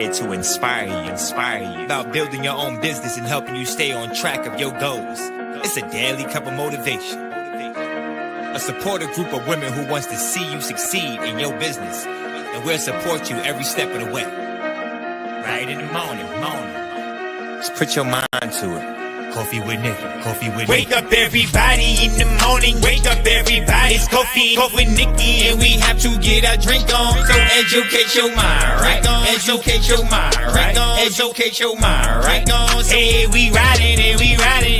to inspire you about building your own business and helping you stay on track of your goals. It's a daily cup of motivation. A supportive group of women who wants to see you succeed in your business, and we'll support you every step of the way. Right in the morning. Just put your mind to it. Coffee with Nikkie. Wake up everybody in the morning. Wake up everybody. It's coffee with Nikkie, and we have to get our drink on. So educate your mind, right? Educate your mind, right? Educate your mind, right? Hey, we riding,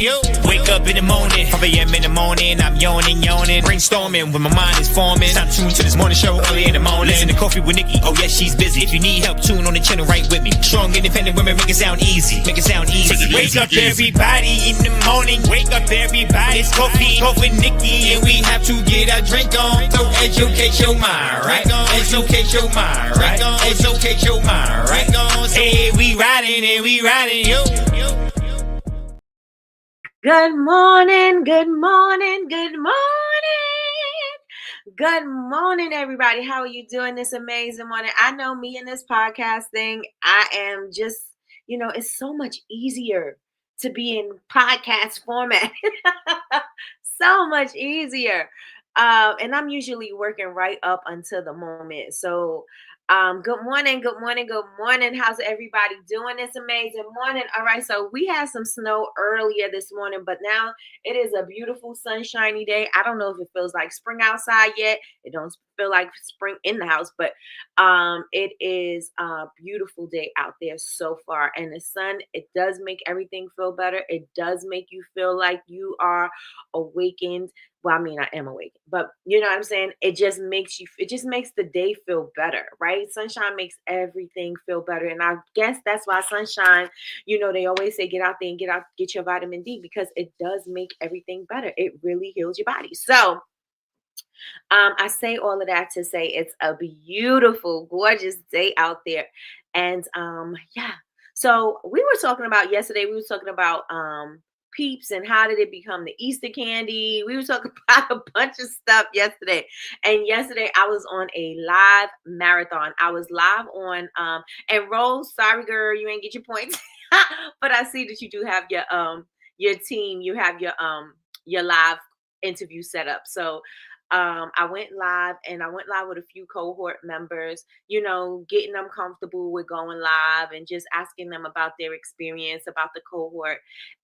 yo. Wake up in the morning, 5 a.m. in the morning. I'm yawning, brainstorming when my mind is forming. Time tuned to this morning show early in the morning. Listen to Coffee with Nikkie. Oh yes, she's busy. If you need help, tune on the channel right with me. Strong, independent women, make it sound easy. Wake up everybody in the morning. Wake up everybody. It's coffee with Nikkie, and we have to get our drink on. So educate your mind, right? Educate your mind, right? Educate your mind, right? Hey, we riding, yo. Good morning, everybody. How are you doing this amazing morning? I know me and this podcast thing, I am just, it's so much easier to be in podcast format. So much easier. And I'm usually working right up until the moment. So good morning. How's everybody doing this amazing morning? All right, so we had some snow earlier this morning, but now it is a beautiful sunshiny day. I don't know if it feels like spring outside yet. It don't feel like spring in the house, but it is a beautiful day out there so far. And the sun, it does make everything feel better. It does make you feel like you are awakened. Well, I mean, I am awake, but you know what I'm saying? It just makes the day feel better, right? Sunshine makes everything feel better. And I guess that's why sunshine, they always say, get out there and get your vitamin D, because it does make everything better. It really heals your body. So I say all of that to say it's a beautiful, gorgeous day out there. And yeah. So we were talking about yesterday, Peeps and how did it become the Easter candy. We were talking about a bunch of stuff yesterday. And yesterday I was on a live marathon. I was live on and Rose, sorry girl, you ain't get your points. But I see that you do have your team, you have your live interview set up. So I went live with a few cohort members, getting them comfortable with going live and just asking them about their experience about the cohort.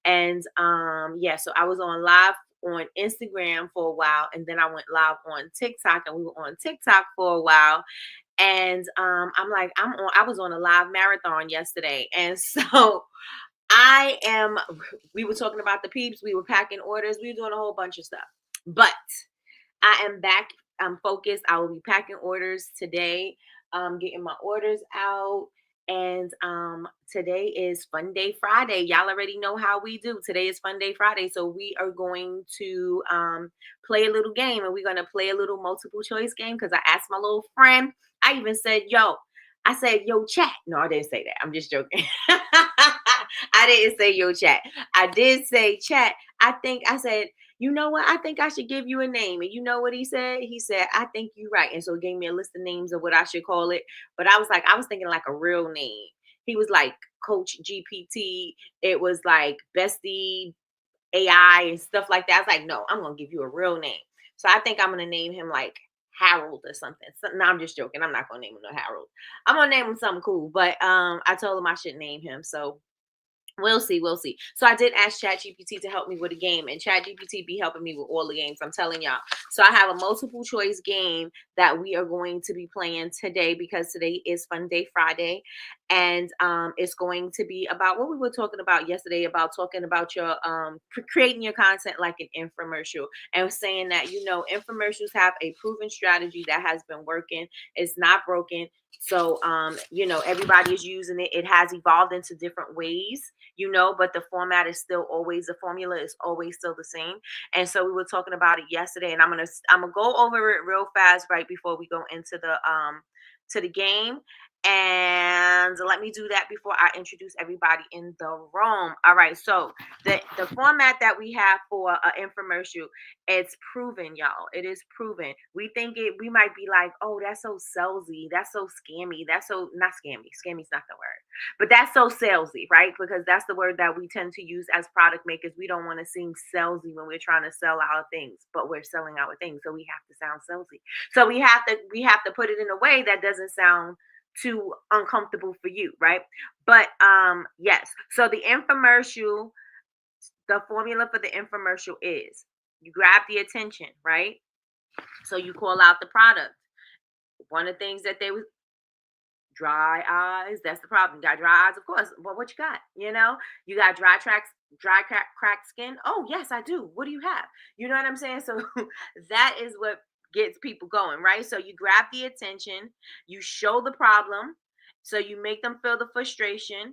And so I was on live on Instagram for a while, and then I went live on TikTok, and we were on TikTok for a while. And I was on a live marathon yesterday. And so we were talking about the Peeps, we were packing orders, we were doing a whole bunch of stuff. But I am back. I'm focused. I will be packing orders today, getting my orders out. And today is Fun Day Friday. Y'all already know how we do. Today is Fun Day Friday. So we are going to play a little game, and we're going to play a little multiple choice game, because I asked my little friend. I even said, yo, chat. No, I didn't say that. I'm just joking. I didn't say yo, chat. I did say chat. I said, you know what? I think I should give you a name. And you know what he said? He said, I think you're right. And so he gave me a list of names of what I should call it. But I was thinking like a real name. He was like Coach GPT. It was like Bestie AI and stuff like that. I was like, no, I'm going to give you a real name. So I think I'm going to name him like Harold or something. No, I'm just joking. I'm not going to name him no Harold. I'm going to name him something cool. But I told him I should name him. So we'll see. So I did ask ChatGPT to help me with a game, and ChatGPT be helping me with all the games, I'm telling y'all. So I have a multiple choice game that we are going to be playing today, because today is Fun Day Friday. And it's going to be about what we were talking about yesterday, about talking about your creating your content like an infomercial, and saying that, infomercials have a proven strategy that has been working. It's not broken. So, everybody is using it. It has evolved into different ways, but the format is still always, the formula is always still the same. And so we were talking about it yesterday, and I'm going to go over it real fast right before we go into the game. And let me do that before I introduce everybody in the room. All right, so the format that we have for an infomercial, it's proven, y'all. It is proven. We might be like, oh, that's so salesy, that's so scammy, that's so not scammy. Scammy's not the word, but that's so salesy, right? Because that's the word that we tend to use as product makers. We don't want to seem salesy when we're trying to sell our things, but we're selling our things, so we have to sound salesy. So we have to put it in a way that doesn't sound too uncomfortable for you, right? But yes, so the formula for the infomercial is you grab the attention, right? So you call out the product. One of the things that they was dry eyes, that's the problem. You got dry eyes, of course. Well, what you got? You got cracked skin. Oh yes, I do. What do you have? You know what I'm saying? So that is what gets people going, right? So you grab the attention, you show the problem, so you make them feel the frustration.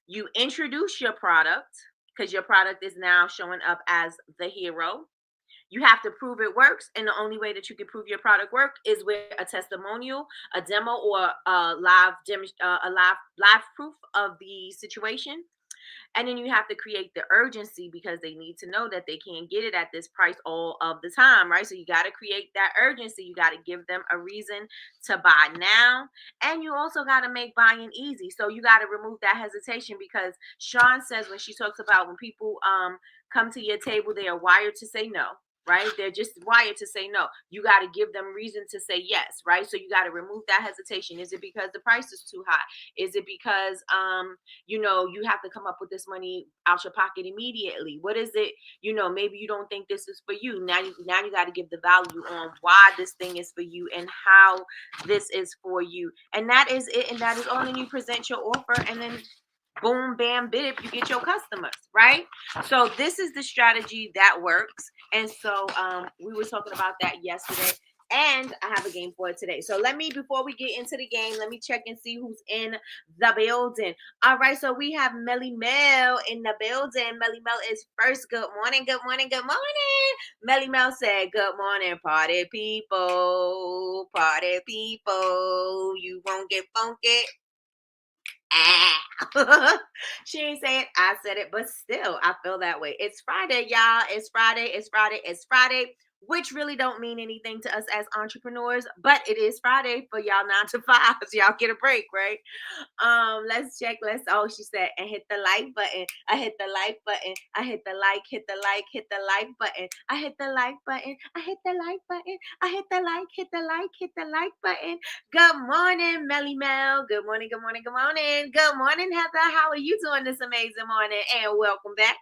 You introduce your product because your product is now showing up as the hero. You have to prove it works, and the only way that you can prove your product work is with a testimonial, a demo, or a live proof of the situation. And then you have to create the urgency because they need to know that they can't get it at this price all of the time, right? So you got to create that urgency. You got to give them a reason to buy now. And you also got to make buying easy. So you got to remove that hesitation because Sean says when she talks about when people come to your table, they are wired to say no. Right? They're just wired to say no. You got to give them reason to say yes, right? So you got to remove that hesitation. Is it because the price is too high? Is it because you have to come up with this money out your pocket immediately? What is it? Maybe you don't think this is for you. Now you got to give the value on why this thing is for you and how this is for you. And that is it. And that is all. And you present your offer, and then boom, bam, bip, you get your customers, right? So this is the strategy that works. And so we were talking about that yesterday. And I have a game for it today. So before we get into the game, let me check and see who's in the building. All right, so we have Melly Mel in the building. Melly Mel is first. Good morning, good morning, good morning. Melly Mel said, good morning, party people, party people. You won't get funky. She ain't say it, I said it, but still I feel that way. It's Friday, y'all. It's Friday, which really don't mean anything to us as entrepreneurs, but it is Friday for y'all 9 to 5s. Y'all get a break, right? Let's check. She said, and hit the like button. I hit the like button. I hit the like button. I hit the like button. I hit the like button. I hit the like button. Good morning, Melly Mel. Good morning, good morning, good morning. Good morning, Heather. How are you doing this amazing morning? And welcome back.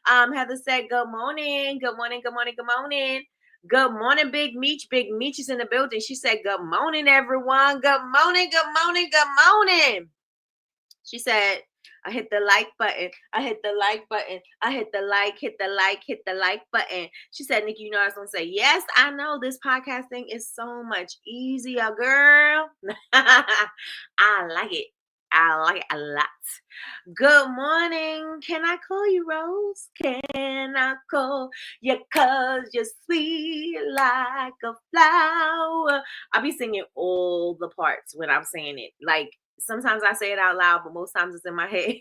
Heather said, good morning, good morning, good morning, good morning. Good morning, Big Meech. Big Meech is in the building. She said, good morning, everyone. Good morning, good morning, good morning. She said, I hit the like button. I hit the like button. I hit the like button. She said, Nikki, I was going to say, yes, I know this podcasting is so much easier, girl. I like it. I like it a lot. Good morning. Can I call you Rose? Can I call you 'cause you're sweet like a flower? I'll be singing all the parts when I'm saying it. Like, sometimes I say it out loud, but most times it's in my head.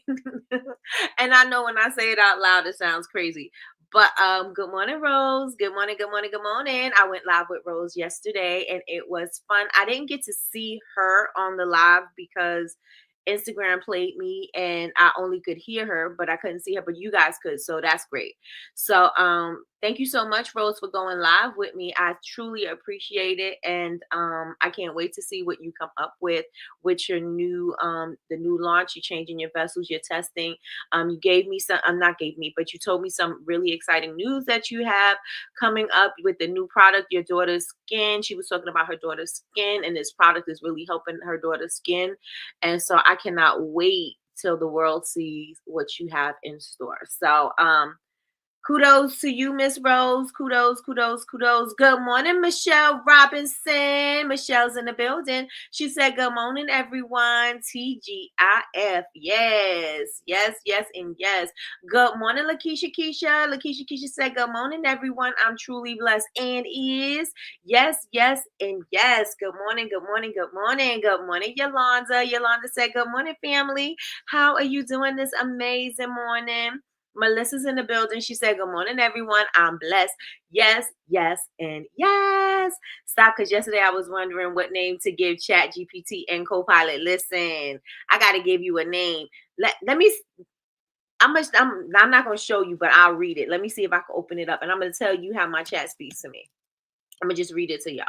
And I know when I say it out loud, it sounds crazy. But good morning, Rose. Good morning, good morning, good morning. I went live with Rose yesterday and it was fun. I didn't get to see her on the live because Instagram played me and I only could hear her, but I couldn't see her, but you guys could. So that's great. So thank you so much, Rose, for going live with me. I truly appreciate it. And I can't wait to see what you come up with your new the new launch. You're changing your vessels, you're testing. You gave me some, not gave me, but you told me some really exciting news that you have coming up with the new product, your daughter's skin. She was talking about her daughter's skin, and this product is really helping her daughter's skin. And so I cannot wait till the world sees what you have in store. So Kudos to you, Miss Rose. Kudos, kudos, kudos. Good morning, Michelle Robinson. Michelle's in the building. She said, good morning, everyone. TGIF. Yes, yes, yes, and yes. Good morning, Lakeisha Keisha. Lakeisha said, good morning, everyone. I'm truly blessed and is. Yes, yes, and yes. Good morning, good morning, good morning. Good morning, Yolanda. Yolanda said, good morning, family. How are you doing this amazing morning? Melissa's in the building. She said, good morning, everyone. I'm blessed. Yes, yes, and yes. Stop, because yesterday I was wondering what name to give Chat GPT and Copilot. Listen, I got to give you a name. Let me, I'm not going to show you, but I'll read it. Let me see if I can open it up. And I'm going to tell you how my chat speaks to me. I'm going to just read it to y'all.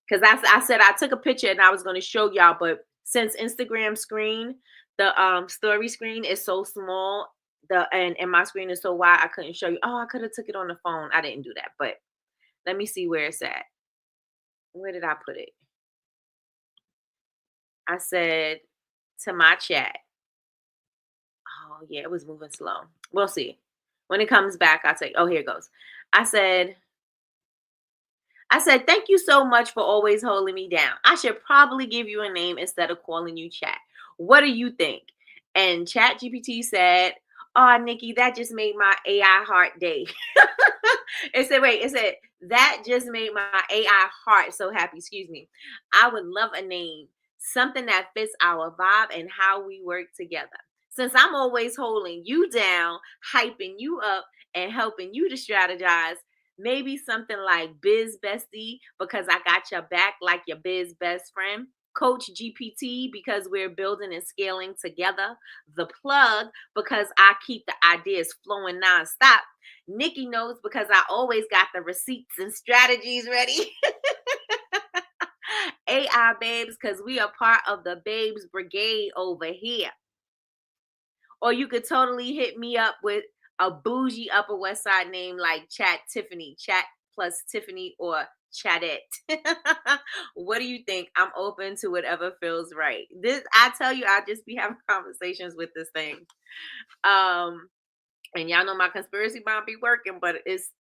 Because I said I took a picture and I was going to show y'all, but since Instagram screen, the story screen is so small, and my screen is so wide, I couldn't show you. Oh, I could have took it on the phone. I didn't do that, but let me see where it's at. Where did I put it? I said to my chat. Oh yeah, it was moving slow. We'll see. When it comes back, I'll take. Oh, here it goes. I said, thank you so much for always holding me down. I should probably give you a name instead of calling you Chat. What do you think? And Chat GPT said, oh, Nikki, that just made my AI heart day. It said, that just made my AI heart so happy. Excuse me. I would love a name, something that fits our vibe and how we work together. Since I'm always holding you down, hyping you up, and helping you to strategize, maybe something like Biz Bestie, because I got your back like your biz best friend. Coach GPT, because we're building and scaling together. The Plug, because I keep the ideas flowing nonstop. Nikki knows, because I always got the receipts and strategies ready. AI Babes, because we are part of the Babes Brigade over here. Or you could totally hit me up with a bougie Upper West Side name like Chat Tiffany, Chat plus Tiffany, or Chatette. What do you think? I'm open to whatever feels right. This, I tell you, I just be having conversations with this thing. And y'all know my conspiracy bomb be working, but it's,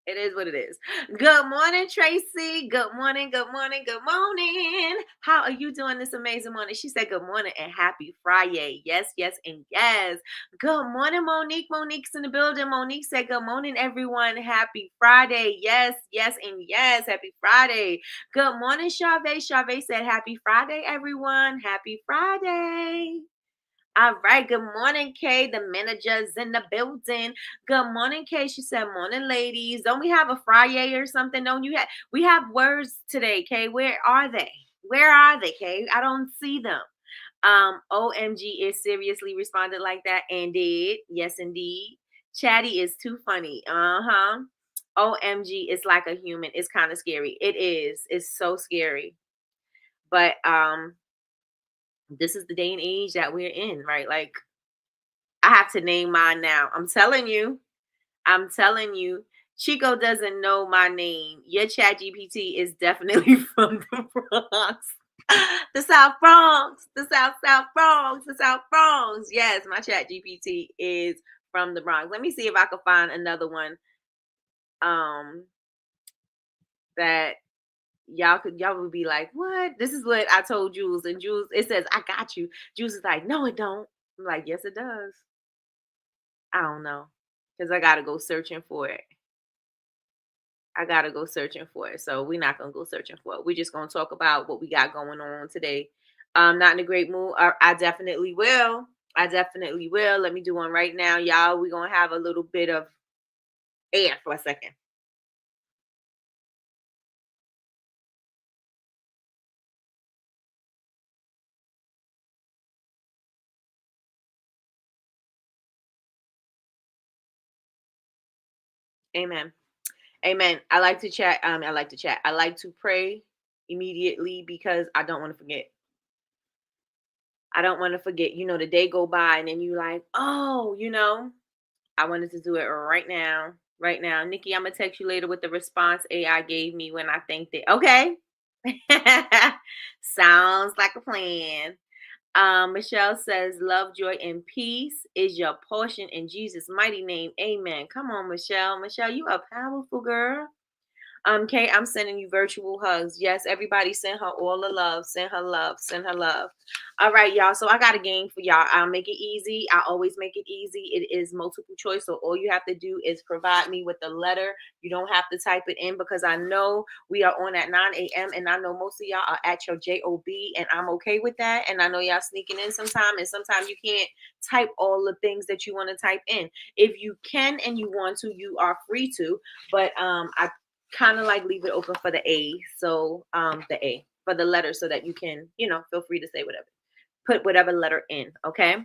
it is what it is. Good morning, Tracy. Good morning, good morning, good morning. How are you doing this amazing morning? She said good morning and happy Friday. Yes, yes, and yes. Good morning, Monique. Monique's in the building. Monique said good morning, everyone. Happy Friday. Yes, yes, and yes. Happy Friday. Good morning, Chavez. Chavez said happy Friday, everyone. Happy Friday. All right. Good morning, Kay. The manager's in the building. Good morning, Kay. She said, morning, ladies. Don't we have a Friday or something? Don't you have? We have words today, Kay. Where are they? Where are they, Kay? I don't see them. OMG is seriously responded like that and did. Yes, indeed. Chatty is too funny. Uh-huh. OMG is like a human. It's kind of scary. It is. It's so scary. But this is the day and age that we're in, right? Like, I have to name mine now. I'm telling you. Chico doesn't know my name. Your Chat GPT is definitely from the Bronx. The South Bronx. The South Bronx. The South Bronx. Yes, my Chat GPT is from the Bronx. Let me see if I can find another one. That y'all would be like, what? This is what I told Jules. And Jules, it says, I got you. Jules is like, no, it don't. I'm like, yes, it does. I don't know. Because I got to go searching for it. So we're not going to go searching for it. We're just going to talk about what we got going on today. Not in a great mood. I definitely will. Let me do one right now, y'all. We're going to have a little bit of air for a second. Amen. Amen. I like to chat. I like to pray immediately because I don't want to forget. The day go by and then you like, oh, I wanted to do it right now. Nikki, I'm going to text you later with the response AI gave me when I thanked it. Okay. Sounds like a plan. Michelle says, love, joy, and peace is your portion in Jesus' mighty name. Amen. Come on, Michelle. Michelle, you are powerful, girl. Kay, I'm sending you virtual hugs. Yes, everybody send her all the love. Send her love. Send her love. All right, y'all. So I got a game for y'all. I'll make it easy. I always make it easy. It is multiple choice. So all you have to do is provide me with the letter. You don't have to type it in because I know we are on at 9 a.m. and I know most of y'all are at your JOB and I'm okay with that. And I know y'all sneaking in sometime and sometimes you can't type all the things that you want to type in. If you can and you want to, you are free to. But I kind of like leave it open for the A. So the A for the letter so that you can, feel free to say whatever. Put whatever letter in, okay?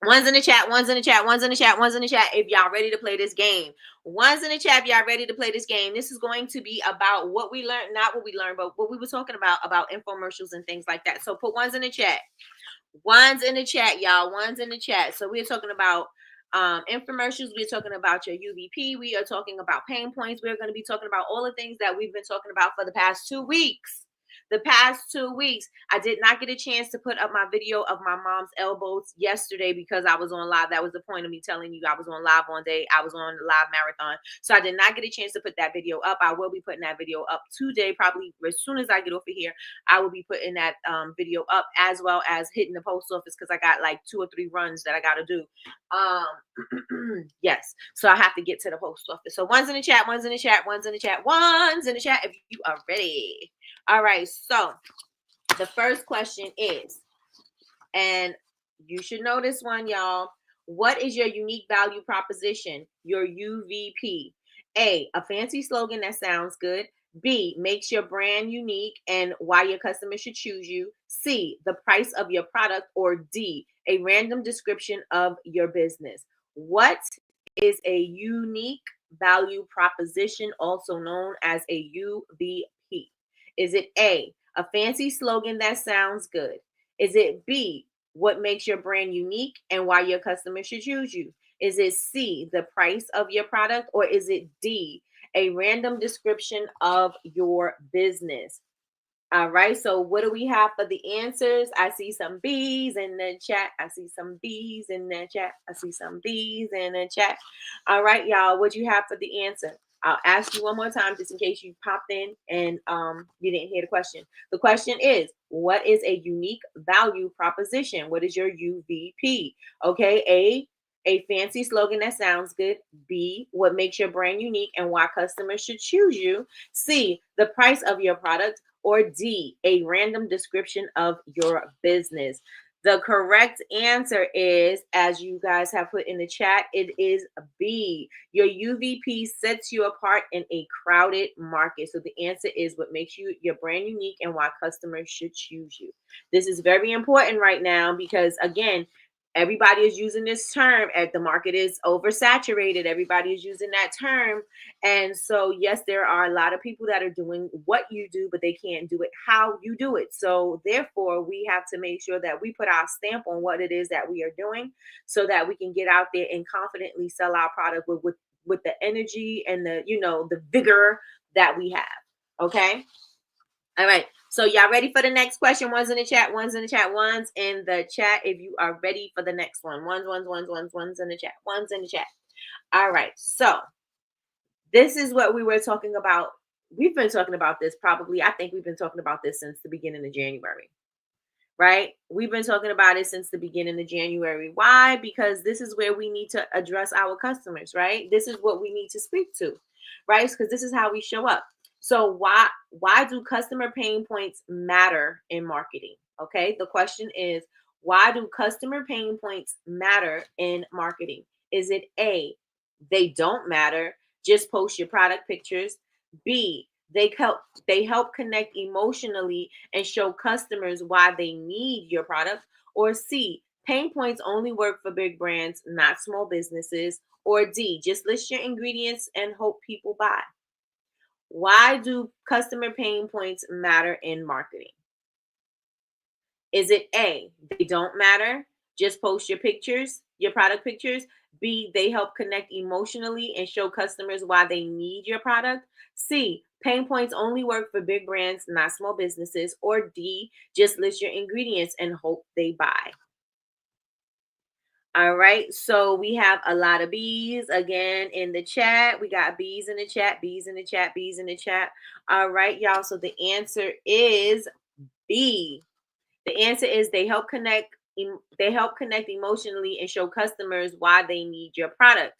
One's in the chat, one's in the chat, one's in the chat, one's in the chat. If y'all ready to play this game. One's in the chat if y'all ready to play this game. This is going to be about what we learned, not what we learned, but what we were talking about infomercials and things like that. So put ones in the chat. One's in the chat, y'all. One's in the chat. So we're talking about infomercials. We're talking about your UVP. We are talking about pain points. We're going to be talking about all the things that we've been talking about for the past 2 weeks. The past 2 weeks, I did not get a chance to put up my video of my mom's elbows yesterday because I was on live. That was the point of me telling you I was on live one day. I was on the live marathon. So I did not get a chance to put that video up. I will be putting that video up today, probably as soon as I get off of here. I will be putting that video up as well as hitting the post office because I got like 2 or 3 runs that I got to do. Yes. So I have to get to the post office. So one's in the chat, one's in the chat, one's in the chat, one's in the chat if you are ready. All right, so the first question is, and you should know this one, y'all. What is your unique value proposition, your UVP? A fancy slogan that sounds good. B, makes your brand unique and why your customers should choose you. C, the price of your product. Or D, a random description of your business. What is a unique value proposition, also known as a UVP? Is it A, a fancy slogan that sounds good? Is it B, what makes your brand unique and why your customers should choose you? Is it C, the price of your product? Or is it D, a random description of your business? All right, so what do we have for the answers? I see some B's in the chat. I see some B's in the chat. I see some B's in the chat. All right, y'all, what do you have for the answer? I'll ask you one more time just in case you popped in and you didn't hear the question. The question is, what is a unique value proposition? What is your UVP? Okay, a fancy slogan that sounds good. B, what makes your brand unique and why customers should choose you. C, the price of your product. Or D, a random description of your business. The correct answer is, as you guys have put in the chat, it is B. Your UVP sets you apart in a crowded market. So the answer is what makes you your brand unique and why customers should choose you. This is very important right now because, again, everybody is using this term. The market is oversaturated. Everybody is using that term. And so, yes, there are a lot of people that are doing what you do, but they can't do it how you do it. So therefore, we have to make sure that we put our stamp on what it is that we are doing so that we can get out there and confidently sell our product with the energy and the vigor that we have. Okay. All right. So y'all ready for the next question? One's in the chat. One's in the chat. One's in the chat. If you are ready for the next one. One's in the chat. One's in the chat. All right. So this is what we were talking about. We've been talking about this probably. I think we've been talking about this since the beginning of January. Right? We've been talking about it since the beginning of January. Why? Because this is where we need to address our customers, right? This is what we need to speak to, right? Because this is how we show up. So why do customer pain points matter in marketing? Okay, the question is, why do customer pain points matter in marketing? Is it A, they don't matter, just post your product pictures? B, they help connect emotionally and show customers why they need your product? Or C, pain points only work for big brands, not small businesses? Or D, just list your ingredients and hope people buy? Why do customer pain points matter in marketing? Is it A, they don't matter, just post your pictures, your product pictures? B, they help connect emotionally and show customers why they need your product. C, pain points only work for big brands, not small businesses. Or D, just list your ingredients and hope they buy. All right, so we have a lot of B's again in the chat. We got B's in the chat, B's in the chat, B's in the chat. All right, y'all. So the answer is B. The answer is they help connect emotionally and show customers why they need your product.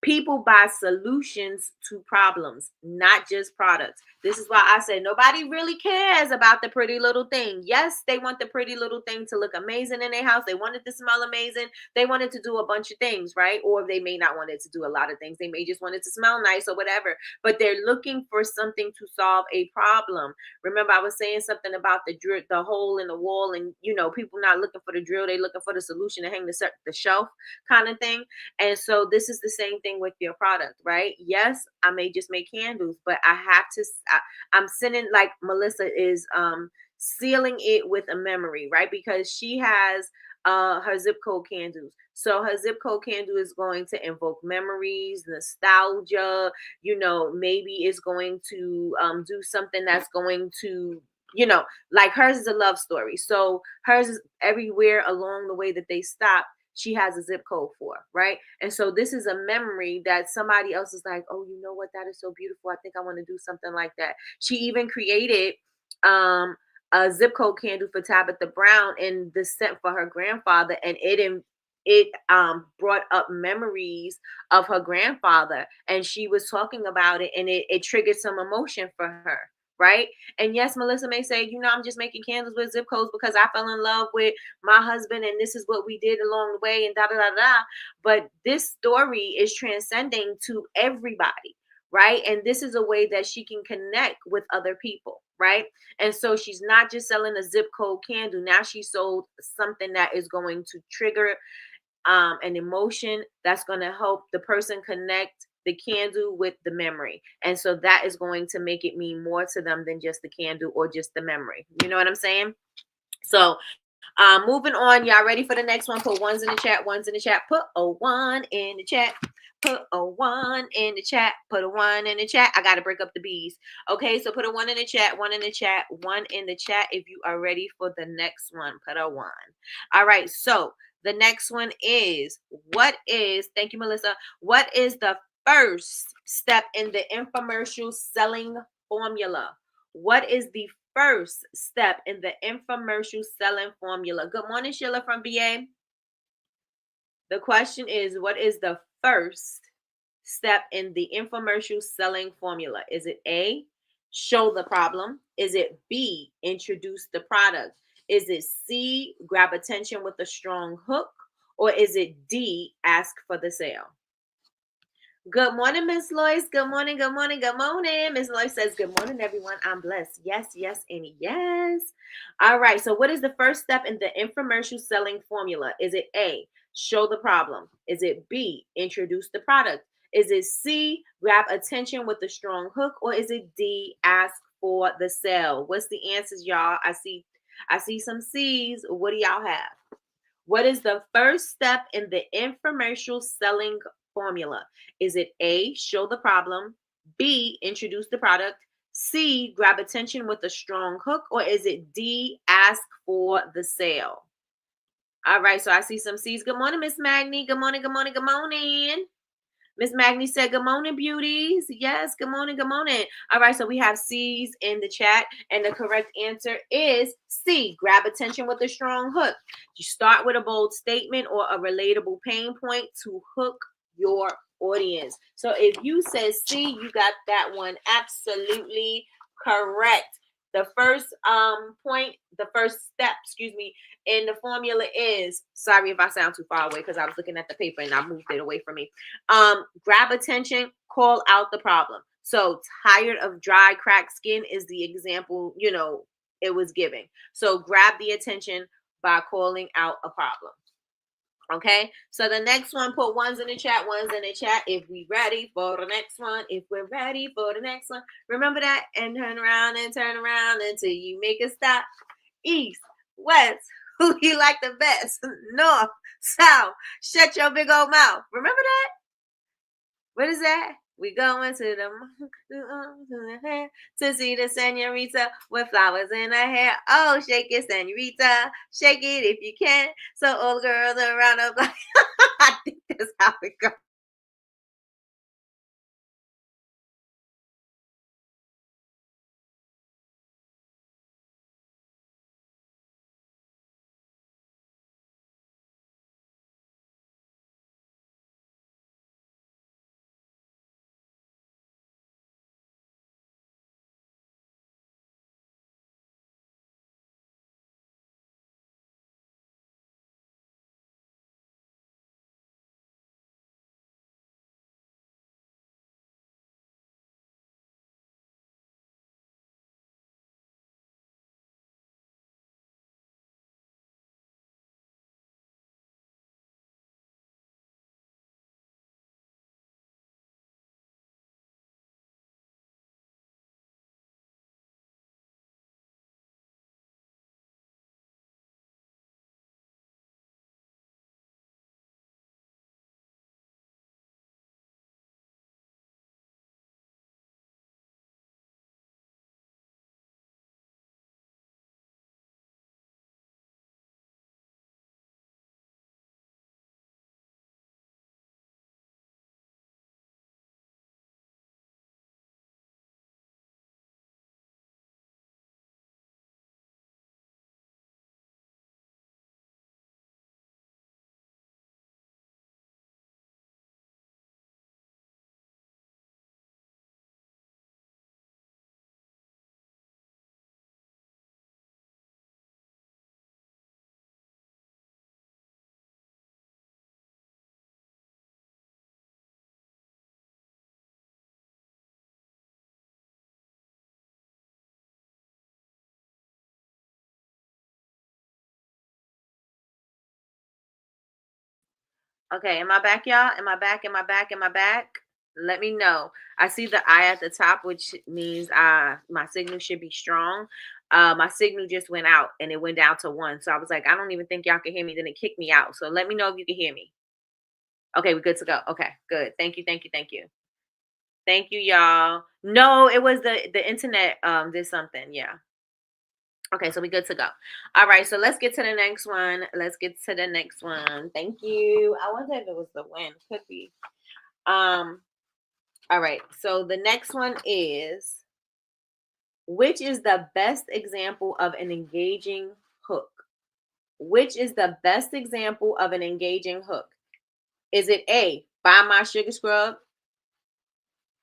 People buy solutions to problems, not just products. This is why I said nobody really cares about the pretty little thing. Yes, they want the pretty little thing to look amazing in their house. They want it to smell amazing. They want it to do a bunch of things, right? Or they may not want it to do a lot of things. They may just want it to smell nice or whatever. But they're looking for something to solve a problem. Remember, I was saying something about the hole in the wall, and people not looking for the drill. They looking for the solution to hang the shelf kind of thing. And so this is the same thing with your product, right? Yes, I may just make candles, but I'm sending, like Melissa is sealing it with a memory, right? Because she has her zip code candles. So her zip code candle is going to invoke memories, nostalgia, maybe it's going to do something that's going to, like hers is a love story. So hers is everywhere along the way that they stop, she has a zip code for, right? And so this is a memory that somebody else is like, oh, you know what? That is so beautiful. I think I want to do something like that. She even created a zip code candle for Tabitha Brown and the scent for her grandfather, and it brought up memories of her grandfather, and she was talking about it, and it triggered some emotion for her. Right. And yes, Melissa may say, I'm just making candles with zip codes because I fell in love with my husband and this is what we did along the way and da da da da. But this story is transcending to everybody. Right. And this is a way that she can connect with other people. Right. And so she's not just selling a zip code candle. Now she sold something that is going to trigger an emotion that's going to help the person connect the candle with the memory. And so that is going to make it mean more to them than just the candle or just the memory. You know what I'm saying? So moving on. Y'all ready for the next one? Put ones in the chat. Ones in the chat. Put a one in the chat. Put a one in the chat. Put a one in the chat. I got to break up the bees. Okay, so put a one in the chat. One in the chat. One in the chat if you are ready for the next one. Put a one. All right, so the next one is, thank you, Melissa. What is the first step in the infomercial selling formula? What is the first step in the infomercial selling formula? Good morning, Sheila from VA. The question is, what is the first step in the infomercial selling formula? Is it A, show the problem? Is it B, introduce the product? Is it C, grab attention with a strong hook? Or is it D, ask for the sale? Good morning, Miss Lois. Good morning, good morning, good morning. Miss Lois says, good morning, everyone. I'm blessed. Yes, yes, and yes. All right. So what is the first step in the infomercial selling formula? Is it A, show the problem? Is it B, introduce the product? Is it C, grab attention with a strong hook? Or is it D, ask for the sale? What's the answers, y'all? I see some C's. What do y'all have? What is the first step in the infomercial selling formula? Is it A, show the problem, B, introduce the product, C, grab attention with a strong hook, or is it D, ask for the sale? All right, so I see some C's. Good morning, Miss Magnie. Good morning, good morning, good morning. Miss Magnie said, good morning, beauties. Yes, good morning, good morning. All right, so we have C's in the chat, and the correct answer is C, grab attention with a strong hook. You start with a bold statement or a relatable pain point to hook your audience. So if you said C, you got that one absolutely correct. The first step, in the formula is, sorry if I sound too far away because I was looking at the paper and I moved it away from me. Grab attention, call out the problem. So tired of dry, cracked skin is the example, it was giving. So grab the attention by calling out a problem. Okay, so the next one, put ones in the chat, if we ready for the next one, if we're ready for the next one. Remember that, and turn around until you make a stop. East, west, Who you like the best? North, south. Shut your big old mouth. Remember that? What is that? We going to to see the senorita with flowers in her hair. Oh, shake it, senorita. Shake it if you can. So all girls around the block. I think that's how it goes. Okay, am I back, y'all? Am I back? Am I back? Am I back? Let me know. I see the eye at the top, which means my signal should be strong. My signal just went out and it went down to 1. So I was like, I don't even think y'all can hear me. Then it kicked me out. So let me know if you can hear me. Okay, we're good to go. Okay, good. Thank you, thank you, thank you. Thank you, y'all. No, it was the internet did something. Yeah. Okay, so we good to go. All right, so let's get to the next one. Let's get to the next one. Thank you. I wonder if it was the win. Could be. Um, all right. So the next one is, which is the best example of an engaging hook? Which is the best example of an engaging hook? Is it A, buy my sugar scrub?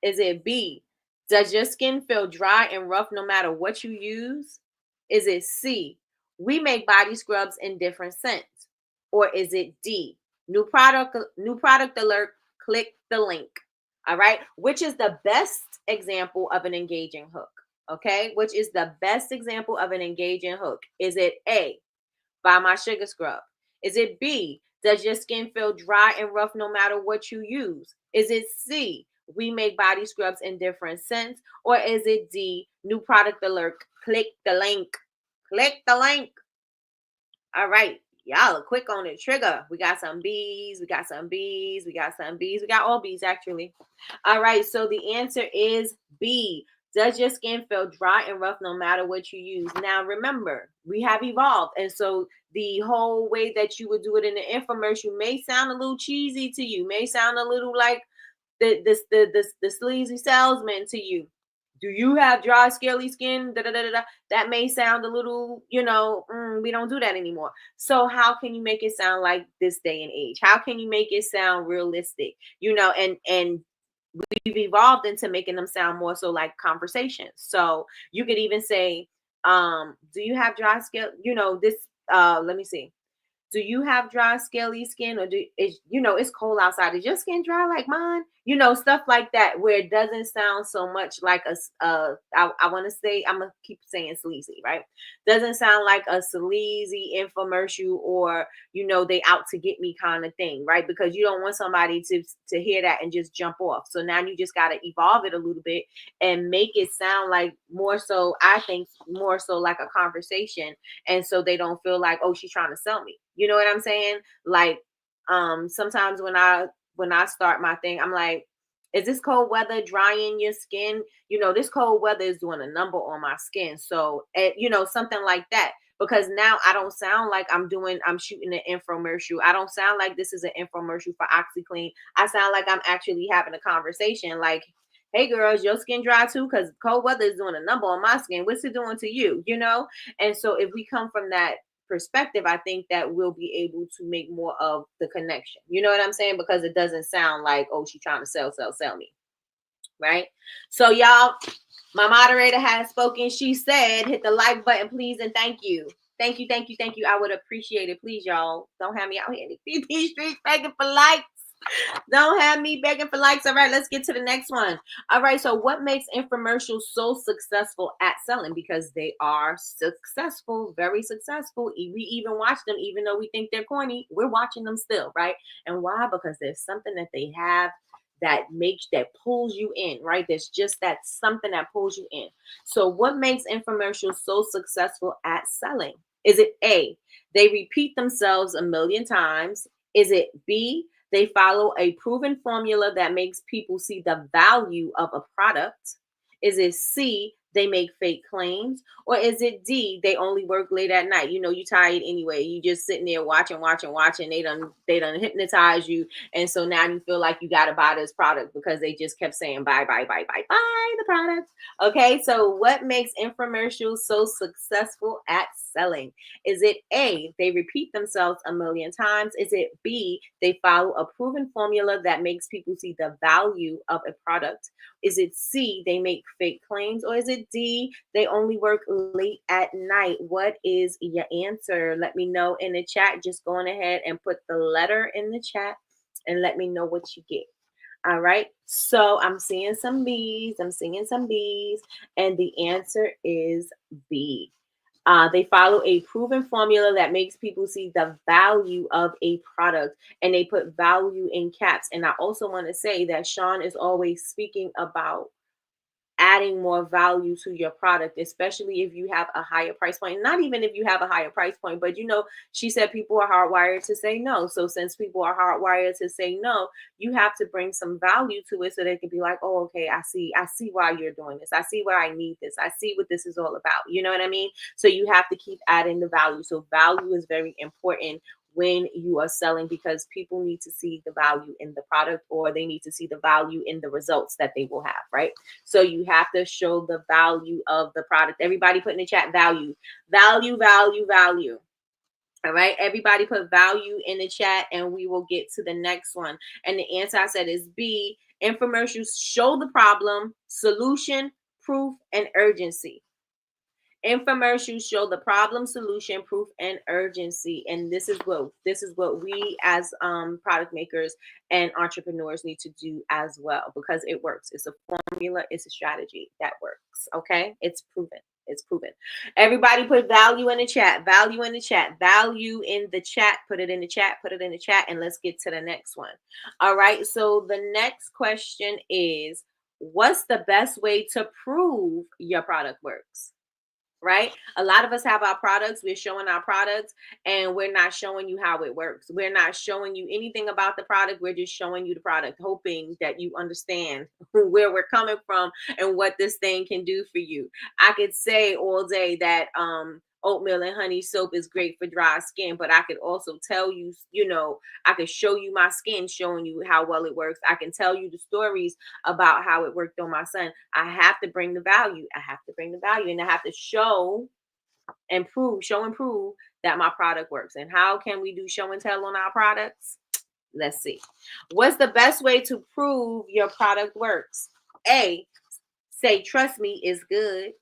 Is it B, does your skin feel dry and rough no matter what you use? Is it C, we make body scrubs in different scents? Or is it D, new product alert, click the link. All right. Which is the best example of an engaging hook? Okay. Which is the best example of an engaging hook? Is it A, buy my sugar scrub? Is it B, does your skin feel dry and rough no matter what you use? Is it C, we make body scrubs in different scents? Or is it D, new product alert, click the link? Click the link. All right. Y'all are quick on the trigger. We got some B's. We got some B's. We got some B's. We got all B's actually. All right. So the answer is B. Does your skin feel dry and rough no matter what you use? Now remember, we have evolved. And so the whole way that you would do it in the infomercial may sound a little cheesy to you, may sound a little like the sleazy salesman to you. Do you have dry, scaly skin? Da, da, da, da, da. That may sound a little, we don't do that anymore. So how can you make it sound like this day and age? How can you make it sound realistic? And we've evolved into making them sound more so like conversations. So you could even say, do you have dry skin? Let me see. Do you have dry, scaly skin, or it's cold outside? Is your skin dry like mine? Stuff like that, where it doesn't sound so much like I want to say, I'm gonna keep saying sleazy, right? Doesn't sound like a sleazy infomercial, or they out to get me kind of thing, right? Because you don't want somebody to hear that and just jump off. So now you just got to evolve it a little bit and make it sound like more so, I think, more so like a conversation, and so they don't feel like, oh, she's trying to sell me. You know what I'm saying? Like, sometimes when I start my thing, I'm like, is this cold weather drying your skin? This cold weather is doing a number on my skin. So, something like that. Because now I don't sound like I'm shooting an infomercial. I don't sound like this is an infomercial for OxyClean. I sound like I'm actually having a conversation. Like, hey girls, your skin dry too? Because cold weather is doing a number on my skin. What's it doing to you? And so if we come from that perspective, I think that we'll be able to make more of the connection. You know what I'm saying? Because it doesn't sound like, oh, she's trying to sell me. Right? So y'all, my moderator has spoken. She said, hit the like button, please, and thank you. Thank you, thank you, thank you. I would appreciate it. Please, y'all. Don't have me out here in these streets begging for likes. Don't have me begging for likes. All right, let's get to the next one. All right, so what makes infomercials so successful at selling? Because they are successful, very successful. We even watch them, even though we think they're corny, we're watching them still, right? And why? Because there's something that they have that pulls you in, right? There's just that something that pulls you in. So what makes infomercials so successful at selling? Is it A, they repeat themselves a million times? Is it B, they follow a proven formula that makes people see the value of a product? Is it C, they make fake claims? Or is it D, they only work late at night? You tired anyway. You just sitting there watching. They done hypnotize you. And so now you feel like you got to buy this product because they just kept saying buy the product. Okay, so what makes infomercials so successful at selling? Is it A, they repeat themselves a million times? Is it B, they follow a proven formula that makes people see the value of a product? Is it C, they make fake claims? Or is it D, they only work late at night? What is your answer? Let me know in the chat. Just going ahead and put the letter in the chat and let me know what you get. All right. So I'm seeing some B's. And the answer is B. They follow a proven formula that makes people see the value of a product, and they put value in caps. And I also want to say that Sean is always speaking about adding more value to your product, especially if you have a higher price point. Not even if you have a higher price point, but she said people are hardwired to say no. So since people are hardwired to say no, you have to bring some value to it so they can be like, oh, okay, I see why you're doing this. I see why I need this. I see what this is all about. You know what I mean? So you have to keep adding the value. So value is very important when you are selling, because people need to see the value in the product, or they need to see the value in the results that they will have, right? So you have to show the value of the product. Everybody put in the chat value. All right, everybody put value in the chat and we will get to the next one. And the answer I said is B, infomercials show the problem, solution, proof, and urgency. Infomercials show the problem, solution, proof, and urgency. And this is what we as product makers and entrepreneurs need to do as well, because it works. It's a formula, it's a strategy that works. Okay, it's proven. It's proven. Everybody put value in the chat. Value in the chat. Value in the chat. Put it in the chat. Put it in the chat. And let's get to the next one. All right. So the next question is, what's the best way to prove your product works? Right? A lot of us have our products. We're showing our products and we're not showing you how it works. We're not showing you anything about the product. We're just showing you the product, hoping that you understand where we're coming from and what this thing can do for you. I could say all day that oatmeal and honey soap is great for dry skin, but I could also tell you, I could show you my skin, showing you how well it works. I can tell you the stories about how it worked on my son. I have to bring the value. And I have to show and prove that my product works. And how can we do show and tell on our products? Let's see. What's the best way to prove your product works? A, say, trust me, is good.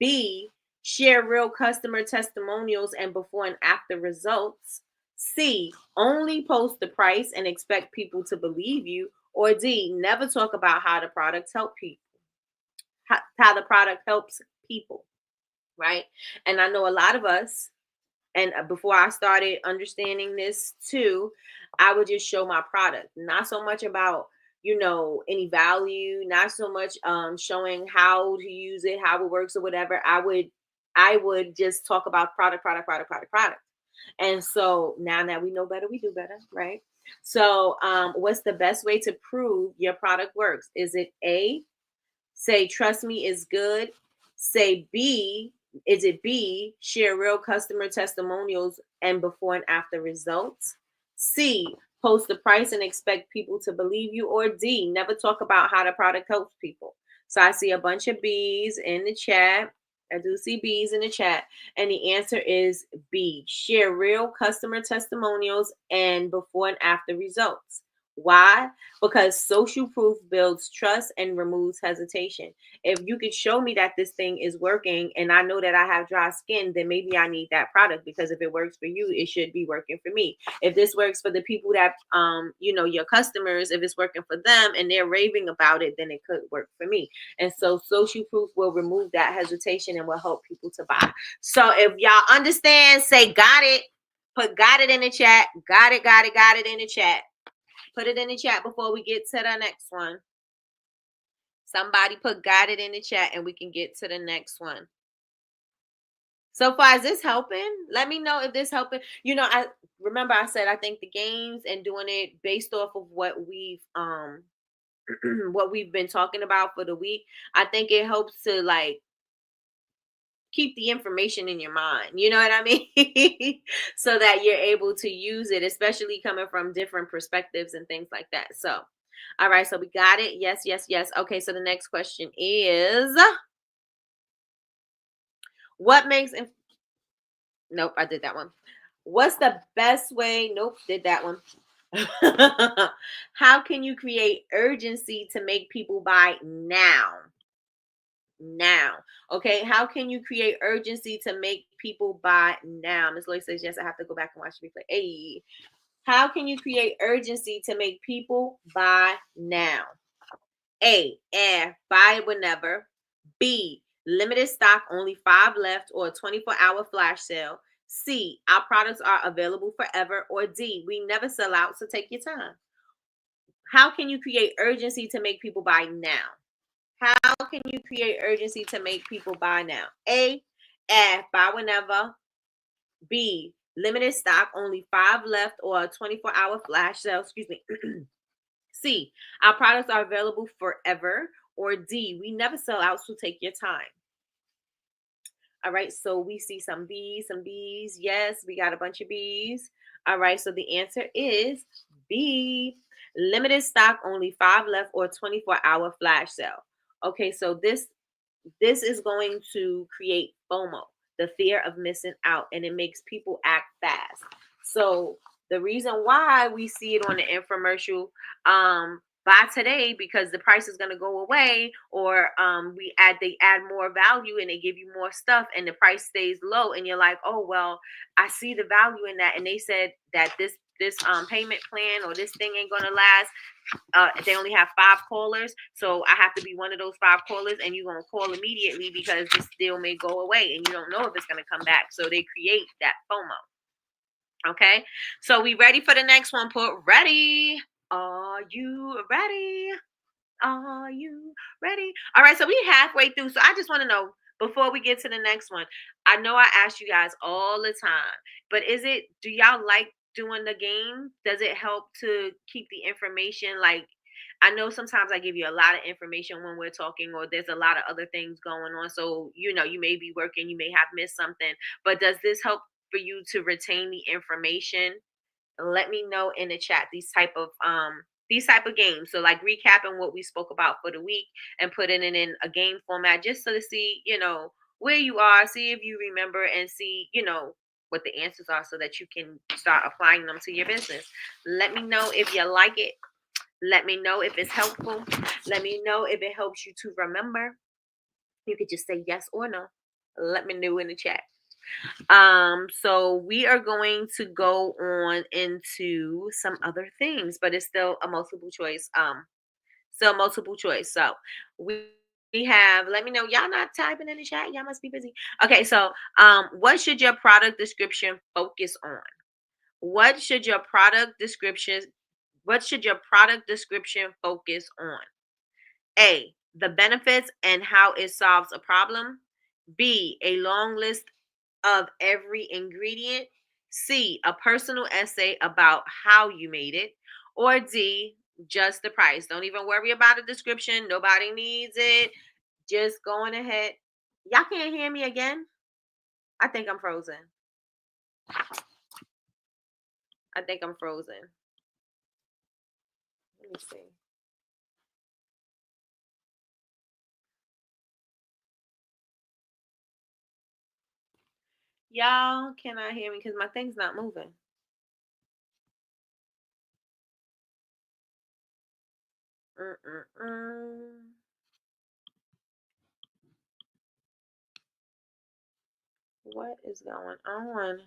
B, share real customer testimonials and before and after results. C, only post the price and expect people to believe you. Or D, never talk about how the product how the product helps people, right? And I know a lot of us, and before I started understanding this too, I would just show my product, not so much about any value, not so much showing how to use it, how it works or whatever. I would just talk about product. And so now that we know better, we do better, right? So what's the best way to prove your product works? Is it A, say trust me is good? Say B, is it B, share real customer testimonials and before and after results? C, post the price and expect people to believe you? Or D, never talk about how the product helps people? So I see a bunch of B's in the chat. I do see B's in the chat. And the answer is B, share real customer testimonials and before and after results. Why? Because social proof builds trust and removes hesitation. If you could show me that this thing is working and I know that I have dry skin, then maybe I need that product, because if it works for you, it should be working for me. If this works for the people that your customers, if it's working for them and they're raving about it, then it could work for me. And so social proof will remove that hesitation and will help people to buy. So if y'all understand, say got it. Put got it in the chat. Got it in the chat. Put it in the chat before we get to the next one. Somebody put got it in the chat and we can get to the next one. So far, is this helping? Let me know if this helping. I remember I said I think the games and doing it based off of what we've what we've been talking about for the week. I think it helps to keep the information in your mind. You know what I mean? So that you're able to use it, especially coming from different perspectives and things like that. So, all right. So we got it. Yes. Okay. So the next question is, what makes, nope, I did that one. What's the best way? Nope, did that one. How can you create urgency to make people buy now? Okay, how can you create urgency to make people buy now? Miss Lloyd says yes. I have to go back and watch the replay. Hey, how can you create urgency to make people buy now? A, buy it whenever. B, limited stock, only 5 left, or a 24-hour flash sale. C, our products are available forever. Or D, we never sell out, so take your time. How can you create urgency to make people buy now? How can you create urgency to make people buy now? A, buy whenever. B, limited stock, only 5 left, or a 24-hour flash sale. Excuse me. C, our products are available forever. Or D, we never sell out, so take your time. All right, so we see some B's. Yes, we got a bunch of B's. All right, so the answer is B, limited stock, only 5 left, or 24-hour flash sale. Okay, so this is going to create FOMO, the fear of missing out, and it makes people act fast. So the reason why we see it on the infomercial, buy today because the price is going to go away, or they add more value and they give you more stuff and the price stays low, and you're like, oh well, I see the value in that, and they said that this payment plan or this thing ain't gonna last. They only have 5 callers, so I have to be one of those 5 callers, and you're gonna call immediately because this deal may go away and you don't know if it's gonna come back. So they create that FOMO. Okay, so we ready for the next one? Put ready. Are you ready? Are you ready? All right, so we halfway through. So I just want to know, before we get to the next one, I know I ask you guys all the time, but do y'all like doing the game? Does it help to keep the information? Like, I know sometimes I give you a lot of information when we're talking, or there's a lot of other things going on. So, you may be working, you may have missed something, but does this help for you to retain the information? Let me know in the chat these type of games. So like recapping what we spoke about for the week and putting it in a game format, just so to see, where you are, see if you remember, and see, what the answers are, so that you can start applying them to your business. Let me know if you like it. Let me know if it's helpful. Let me know if it helps you to remember. You could just say yes or no. Let me know in the chat. So we are going to go on into some other things, but it's still a multiple choice. Still multiple choice. So we have, let me know. Y'all not typing in the chat. Y'all must be busy. Okay, so what should your product description focus on? What should your product description focus on? A, the benefits and how it solves a problem. B, a long list of every ingredient. C, a personal essay about how you made it. Or D, just the price. Don't even worry about a description. Nobody needs it. Just going ahead. Y'all can't hear me again? I think I'm frozen. I think I'm frozen. Let me see. Y'all cannot hear me because my thing's not moving. Mm-mm-mm. What is going on?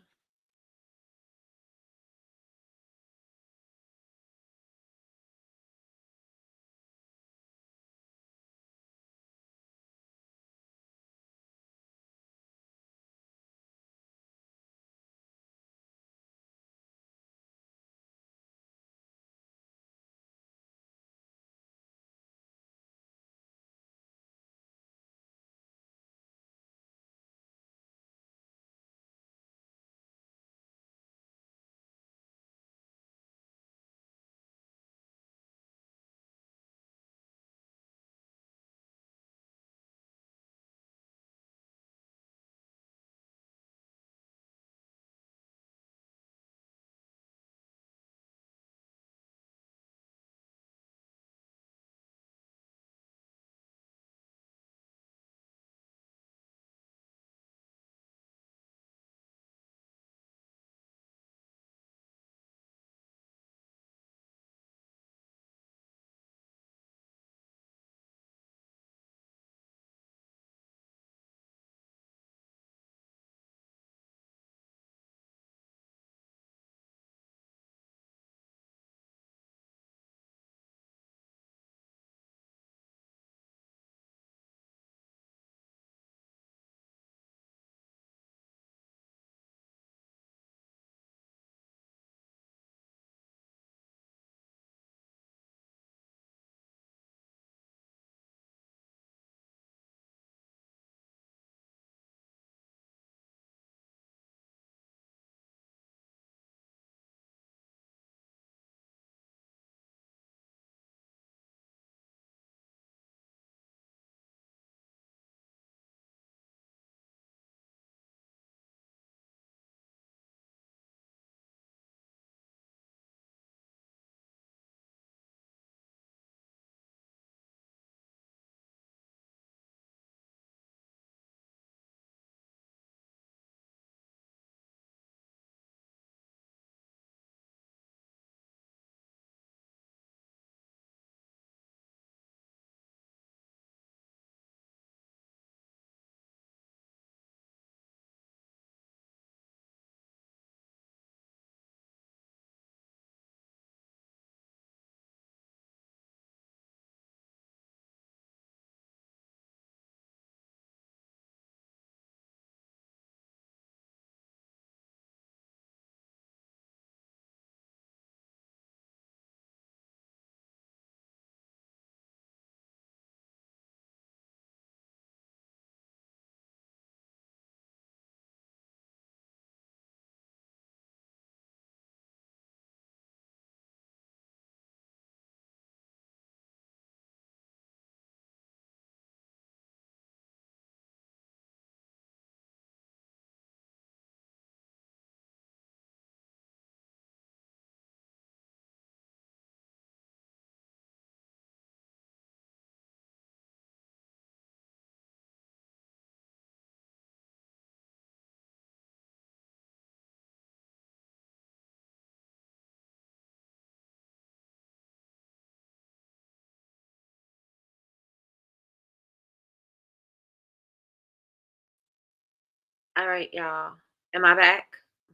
All right, y'all. Am I back?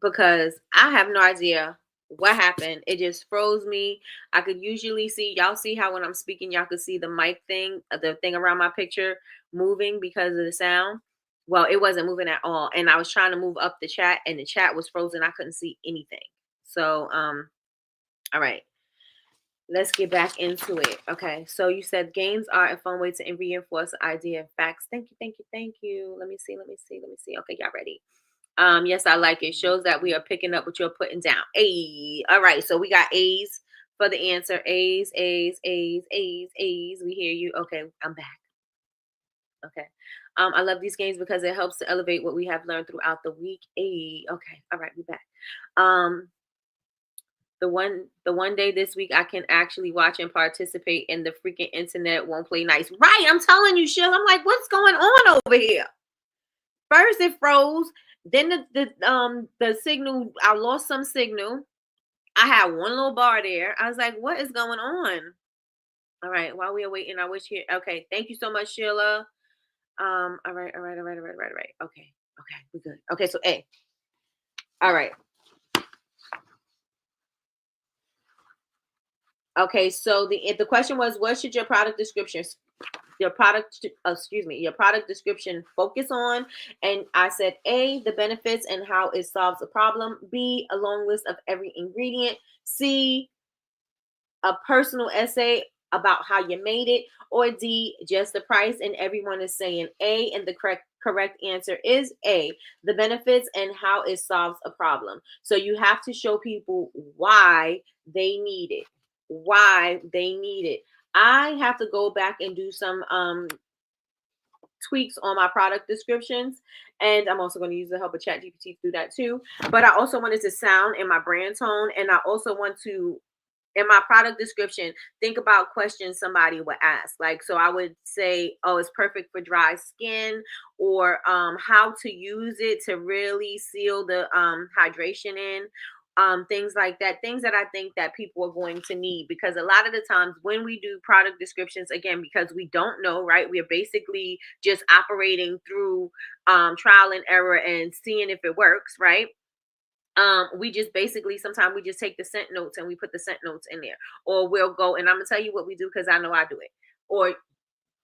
Because I have no idea what happened. It just froze me. I could usually see, y'all see how when I'm speaking, y'all could see the mic thing, the thing around my picture moving because of the sound. Well, it wasn't moving at all. And I was trying to move up the chat and the chat was frozen. I couldn't see anything. So, all right. Let's get back into it. Okay. So you said games are a fun way to reinforce the idea and facts. Thank you, thank you, thank you. Let me see, let me see, let me see. Okay, y'all ready? Yes, I like it. Shows that we are picking up what you're putting down. A. All right, so we got A's for the answer. A's, A's, A's, A's, A's. We hear you. Okay, I'm back. Okay. I love these games because it helps to elevate what we have learned throughout the week. A. Okay. All right, we back. Um, the one day this week I can actually watch and participate, and the freaking internet won't play nice. Right, I'm telling you, Sheila. I'm like, what's going on over here? First it froze, then the signal, I lost some signal. I had one little bar there. I was like, what is going on? All right, while we are waiting, I wish you okay. Thank you so much, Sheila. All right, all right, all right, all right, all right, all right. Okay, okay, we're good. Okay, so A. All right. Okay, so the question was, what should your product description your product description focus on? And I said A, the benefits and how it solves a problem. B, a long list of every ingredient. C, a personal essay about how you made it. Or D, just the price. And everyone is saying A, and the correct answer is A, the benefits and how it solves a problem. So you have to show people why they need it. Why they need it. I have to go back and do some tweaks on my product descriptions, and I'm also going to use the help of ChatGPT to do that too. But I also wanted to sound in my brand tone, and I also want to, in my product description, think about questions somebody would ask. Like, so I would say, oh, it's perfect for dry skin, or how to use it to really seal the hydration in. Things like that, things that I think that people are going to need, because a lot of the times when we do product descriptions, again, because we don't know, right? We are basically just operating through trial and error and seeing if it works, right? We just basically, sometimes we just take the scent notes and we put the scent notes in there, or we'll go, and I'm gonna tell you what we do because I know I do it, or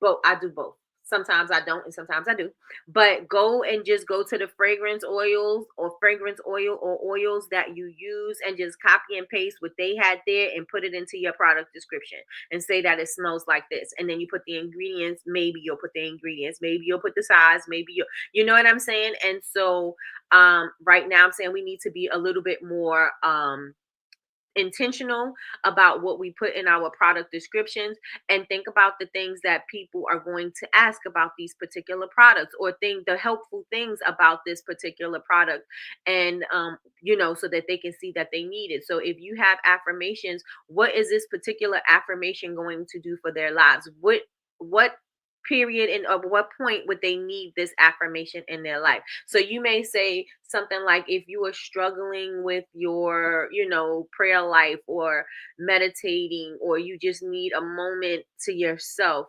both. I do both. Sometimes I don't, and sometimes I do. But go and just go to the fragrance oils or fragrance oil or oils that you use, and just copy and paste what they had there and put it into your product description and say that it smells like this. And then you put the ingredients. Maybe you'll put the ingredients. Maybe you'll put the size. Maybe you know what I'm saying? And so right now I'm saying we need to be a little bit more intentional about what we put in our product descriptions, and think about the things that people are going to ask about these particular products, or think the helpful things about this particular product. And so that they can see that they need it. So if you have affirmations, what is this particular affirmation going to do for their lives? What period and of what point would they need this affirmation in their life? So you may say something like, if you are struggling with your prayer life, or meditating, or you just need a moment to yourself,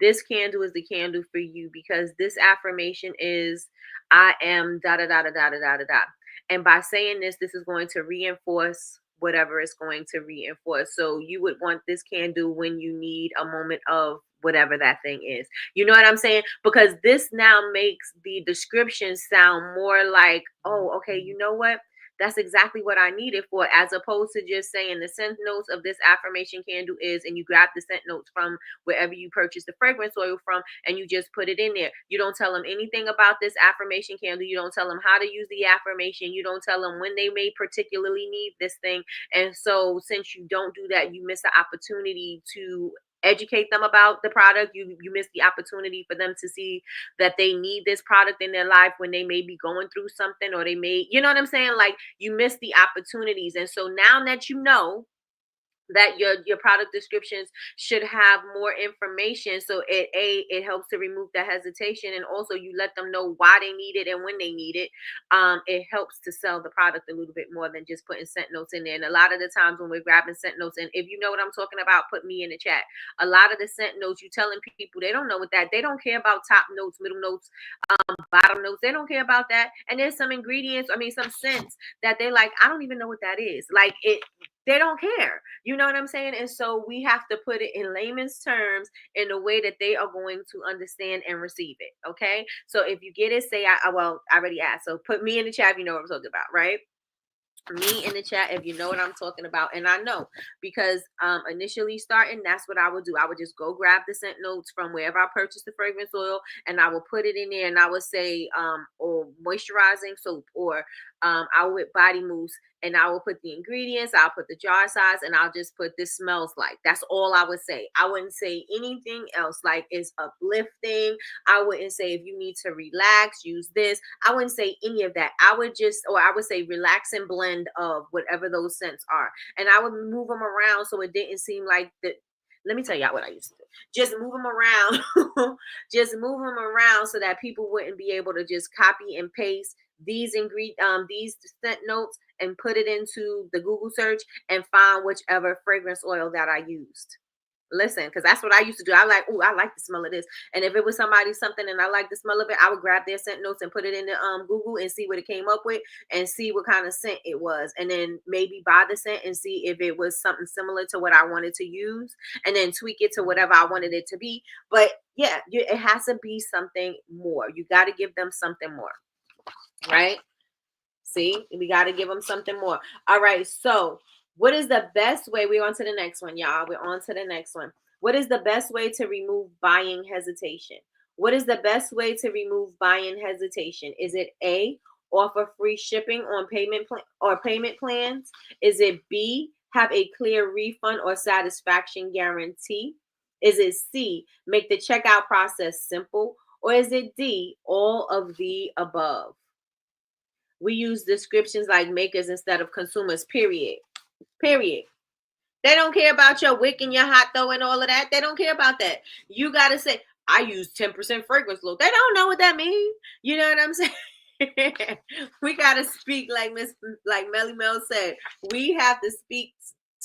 this candle is the candle for you, because this affirmation is, I am da da da da da da da da da. And by saying this is going to reinforce whatever it's going to reinforce. So you would want this candle when you need a moment of whatever that thing is. You know what I'm saying? Because this now makes the description sound more like, oh, okay, you know what? That's exactly what I needed for, as opposed to just saying the scent notes of this affirmation candle is, and you grab the scent notes from wherever you purchase the fragrance oil from, and you just put it in there. You don't tell them anything about this affirmation candle. You don't tell them how to use the affirmation. You don't tell them when they may particularly need this thing. And so since you don't do that, you miss the opportunity to educate them about the product. You miss the opportunity for them to see that they need this product in their life when they may be going through something, or they may, you know what I'm saying? Like, you miss the opportunities. And so now that you know that your product descriptions should have more information, so it helps to remove the hesitation, and also you let them know why they need it and when they need it. It helps to sell the product a little bit more than just putting scent notes in there. And a lot of the times when we're grabbing scent notes, and if you know what I'm talking about, put me in the chat. A lot of the scent notes, you telling people, they don't know what that, they don't care about top notes, middle notes, bottom notes, they don't care about that. And there's some ingredients, some scents that they like, I don't even know what that is. Like, they don't care. You know what I'm saying? And so we have to put it in layman's terms in a way that they are going to understand and receive it. Okay. So if you get it, say, I already asked. So put me in the chat if you know what I'm talking about, right? Me in the chat if you know what I'm talking about. And I know, because initially starting, that's what I would do. I would just go grab the scent notes from wherever I purchased the fragrance oil, and I will put it in there, and I would say or moisturizing soap, or I would body mousse, and I will put the ingredients, I'll put the jar size, and I'll just put this smells like. That's all I would say. I wouldn't say anything else, like it's uplifting. I wouldn't say if you need to relax, use this. I wouldn't say any of that. I would say relax and blend of whatever those scents are. And I would move them around so it didn't seem like that. Let me tell y'all what I used to do. Just move them around. Just move them around so that people wouldn't be able to just copy and paste these these scent notes and put it into the Google search and find whichever fragrance oil that I used. Listen, because that's what I used to do. I like, oh, I like the smell of this. And if it was something and I like the smell of it, I would grab their scent notes and put it in the Google and see what it came up with and see what kind of scent it was. And then maybe buy the scent and see if it was something similar to what I wanted to use, and then tweak it to whatever I wanted it to be. But yeah, it has to be something more. You got to give them something more, right? See, we got to give them something more. All right. So what is the best way? We're on to the next one, y'all. We're on to the next one. What is the best way to remove buying hesitation? What is the best way to remove buying hesitation? Is it A, offer free shipping on payment plans? Is it B, have a clear refund or satisfaction guarantee? Is it C, make the checkout process simple? Or is it D, all of the above? We use descriptions like makers instead of consumers, period. Period. They don't care about your wick and your hot though and all of that. They don't care about that. You got to say, I use 10% fragrance load. They don't know what that means. You know what I'm saying? We got to speak like Melly Mel said. We have to speak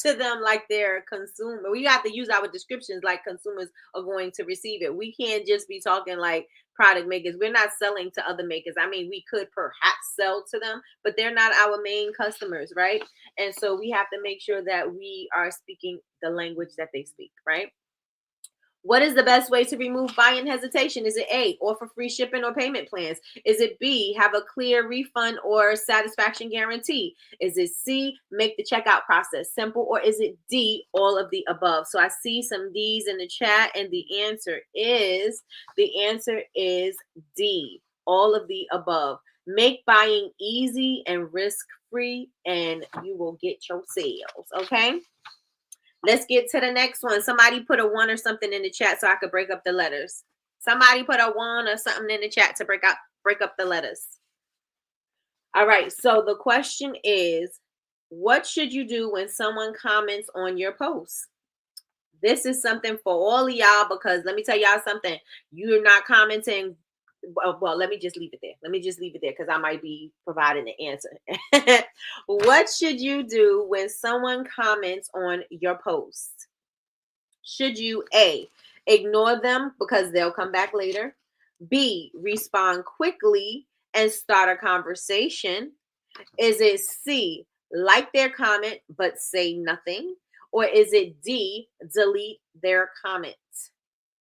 to them like they're consumer. We have to use our descriptions like consumers are going to receive it. We can't just be talking like product makers. We're not selling to other makers. We could perhaps sell to them, but they're not our main customers, right? And so we have to make sure that we are speaking the language that they speak, right? What is the best way to remove buying hesitation? Is it A, offer free shipping or payment plans? Is it B, have a clear refund or satisfaction guarantee? Is it C, make the checkout process simple? Or is it D, all of the above? So I see some D's in the chat, and the answer is D, all of the above. Make buying easy and risk-free, and you will get your sales, okay? Let's get to the next one. Somebody put a 1 or something in the chat so I could break up the letters. Somebody put a 1 or something in the chat to break up the letters. All right. So the question is, what should you do when someone comments on your post? This is something for all of y'all, because let me tell y'all something. You're not commenting. Well, let me just leave it there because I might be providing the answer. What should you do when someone comments on your post? Should you A, ignore them because they'll come back later? B, respond quickly and start a conversation? Is it C, like their comment but say nothing? Or is it D, delete their comments?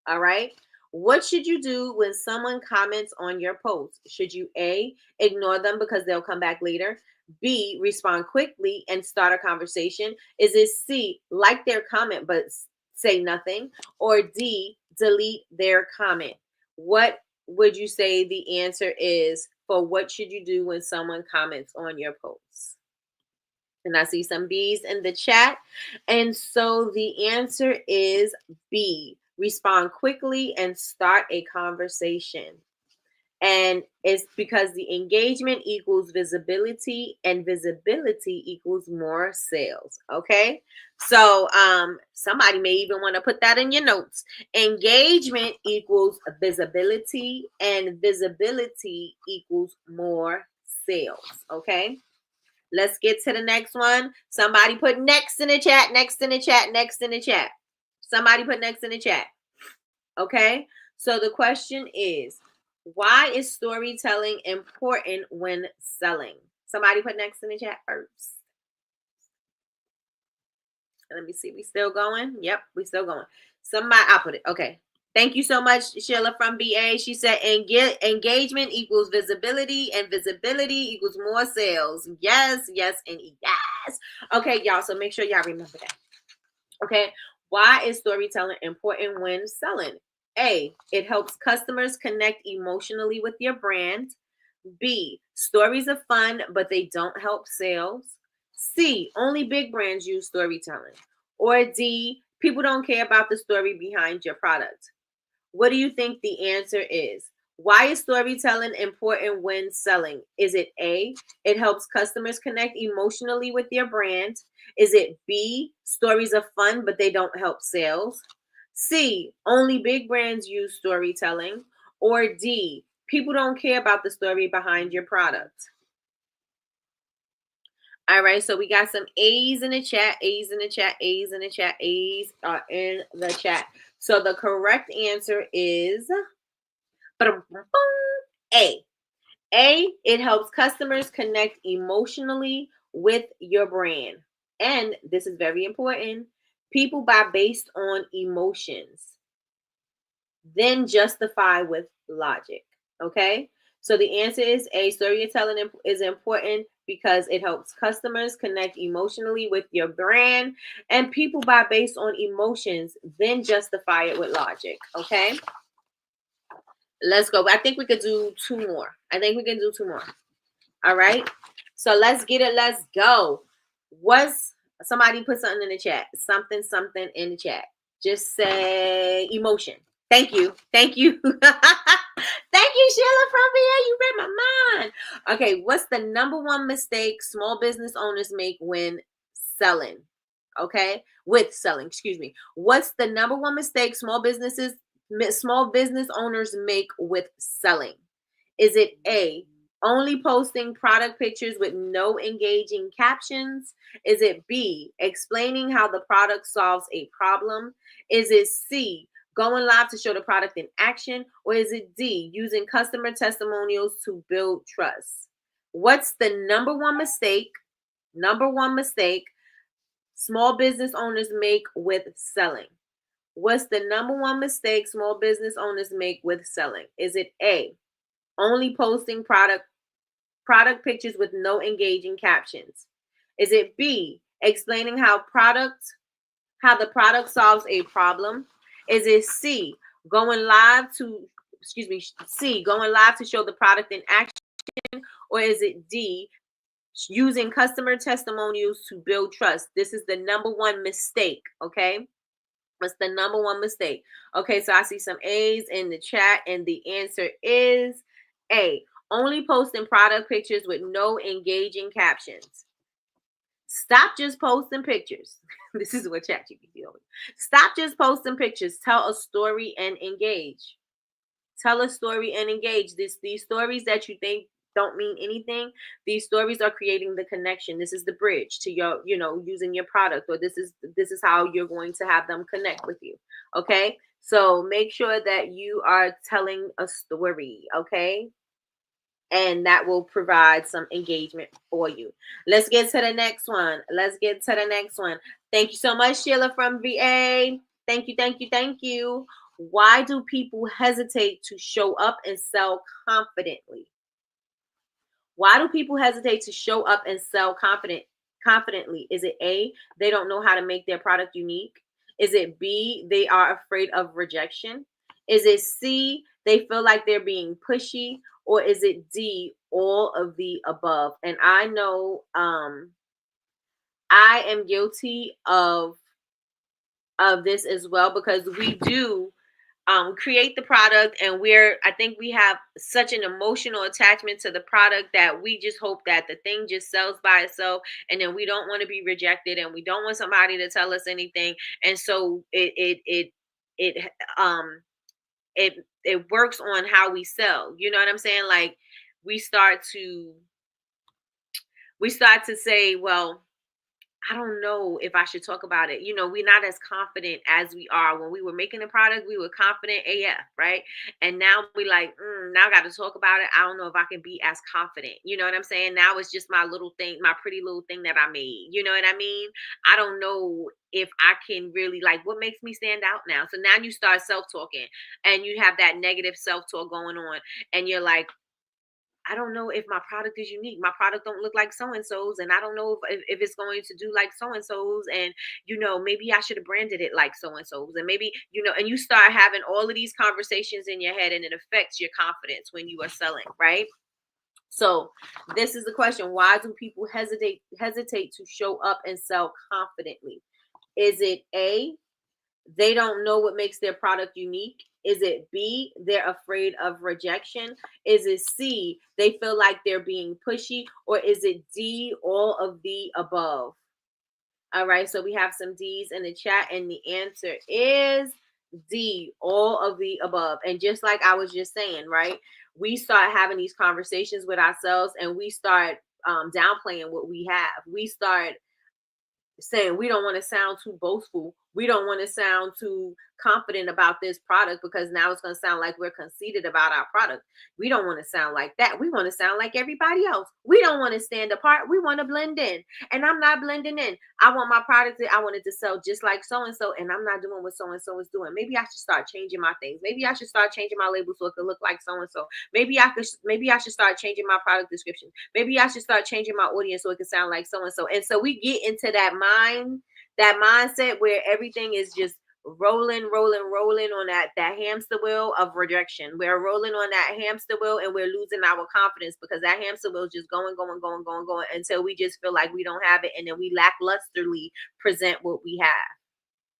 All right. What should you do when someone comments on your post? Should you A, ignore them because they'll come back later? B, respond quickly and start a conversation? Is it C, like their comment but say nothing? Or D, delete their comment? What would you say the answer is for what should you do when someone comments on your post? And I see some B's in the chat. And so the answer is B, respond quickly and start a conversation. And it's because the engagement equals visibility and visibility equals more sales. Okay. So somebody may even want to put that in your notes. Engagement equals visibility and visibility equals more sales. Okay. Let's get to the next one. Somebody put next in the chat, next in the chat, next in the chat. Somebody put next in the chat. Okay. So the question is, why is storytelling important when selling? Somebody put next in the chat first. Let me see. We still going? Yep, we still going. Somebody, I'll put it. Okay. Thank you so much, Sheila from BA. She said engagement equals visibility and visibility equals more sales. Yes, yes, and yes. Okay, y'all. So make sure y'all remember that. Okay. Why is storytelling important when selling? A, it helps customers connect emotionally with your brand. B, stories are fun, but they don't help sales. C, only big brands use storytelling. Or D, people don't care about the story behind your product. What do you think the answer is? Why is storytelling important when selling? Is it A, it helps customers connect emotionally with your brand? Is it B, stories are fun, but they don't help sales? C, only big brands use storytelling? Or D, people don't care about the story behind your product? All right, so we got some A's in the chat, A's in the chat, A's in the chat, A's are in the chat. So the correct answer is A. A, it helps customers connect emotionally with your brand. And this is very important. People buy based on emotions, then justify with logic. Okay? So the answer is A, storytelling is important because it helps customers connect emotionally with your brand, and people buy based on emotions, then justify it with logic. Okay? Let's go. I think we could do two more. I think we can do two more. All right. So let's get it. Let's go. What's somebody put something in the chat? Something in the chat. Just say emotion. Thank you. Thank you. Thank you, Sheila from VA. You read my mind. Okay. What's the number one mistake small business owners make when selling? Okay. With selling, excuse me. What's the number one mistake small business owners make with selling? Is it A, only posting product pictures with no engaging captions? Is it B, explaining how the product solves a problem? Is it C, going live to show the product in action? Or is it D, using customer testimonials to build trust? What's the number one mistake small business owners make with selling? What's the number one mistake small business owners make with selling? Is it A, only posting product pictures with no engaging captions? Is it B, explaining how the product solves a problem? Is it C, going live to show the product in action? Or is it D, using customer testimonials to build trust? This is the number one mistake, okay? What's the number one mistake? Okay, so I see some A's in the chat, and the answer is A, only posting product pictures with no engaging captions. Stop just posting pictures. This is what ChatGPT always. Stop just posting pictures. Tell a story and engage. Tell a story and engage. These stories that you think don't mean anything, these stories are creating the connection. This is the bridge to your, using your product, or this is how you're going to have them connect with you. Okay? So make sure that you are telling a story, okay? And that will provide some engagement for you. Let's get to the next one. Thank you so much, Sheila from VA. Thank you, thank you, thank you. Why do people hesitate to show up and sell confidently? Why do people hesitate to show up and sell confidently? Is it A, they don't know how to make their product unique? Is it B, they are afraid of rejection? Is it C, they feel like they're being pushy? Or is it D, all of the above? And I know I am guilty of this as well, because we do create the product, and I think we have such an emotional attachment to the product that we just hope that the thing just sells by itself, and then we don't want to be rejected, and we don't want somebody to tell us anything, and so it um it works on how we sell. You know what I'm saying? Like we start to say, well, I don't know if I should talk about it. We're not as confident as we are. When we were making the product, we were confident AF, right? And now we like, now I got to talk about it. I don't know if I can be as confident. You know what I'm saying? Now it's just my little thing, my pretty little thing that I made. You know what I mean? I don't know if I can really, like, what makes me stand out now. So now you start self-talking, and you have that negative self-talk going on, and you're like, I don't know if my product is unique. My product don't look like so-and-so's, and I don't know if it's going to do like so-and-so's, and maybe I should have branded it like so-and-so's, and maybe, and you start having all of these conversations in your head, and it affects your confidence when you are selling, right? So this is the question: why do people hesitate to show up and sell confidently? Is it A, they don't know what makes their product unique? Is it B, they're afraid of rejection? Is it C, they feel like they're being pushy? Or is it D, all of the above? All right, so we have some D's in the chat, and the answer is D, all of the above. And just like I was just saying, right, we start having these conversations with ourselves, and we start downplaying what we have. We start saying we don't want to sound too boastful. We don't want to sound too confident about this product, because now it's going to sound like we're conceited about our product. We don't want to sound like that. We want to sound like everybody else. We don't want to stand apart. We want to blend in. And I'm not blending in. I want my product I want it to sell just like so and so, and I'm not doing what so and so is doing. Maybe I should start changing my things. Maybe I should start changing my label so it could look like so and so. Maybe I should start changing my product description. Maybe I should start changing my audience so it can sound like so and so. And so we get into that mindset where everything is just rolling on that hamster wheel of rejection. We're rolling on that hamster wheel, and we're losing our confidence, because that hamster wheel is just going until we just feel like we don't have it, and then we lacklusterly present what we have,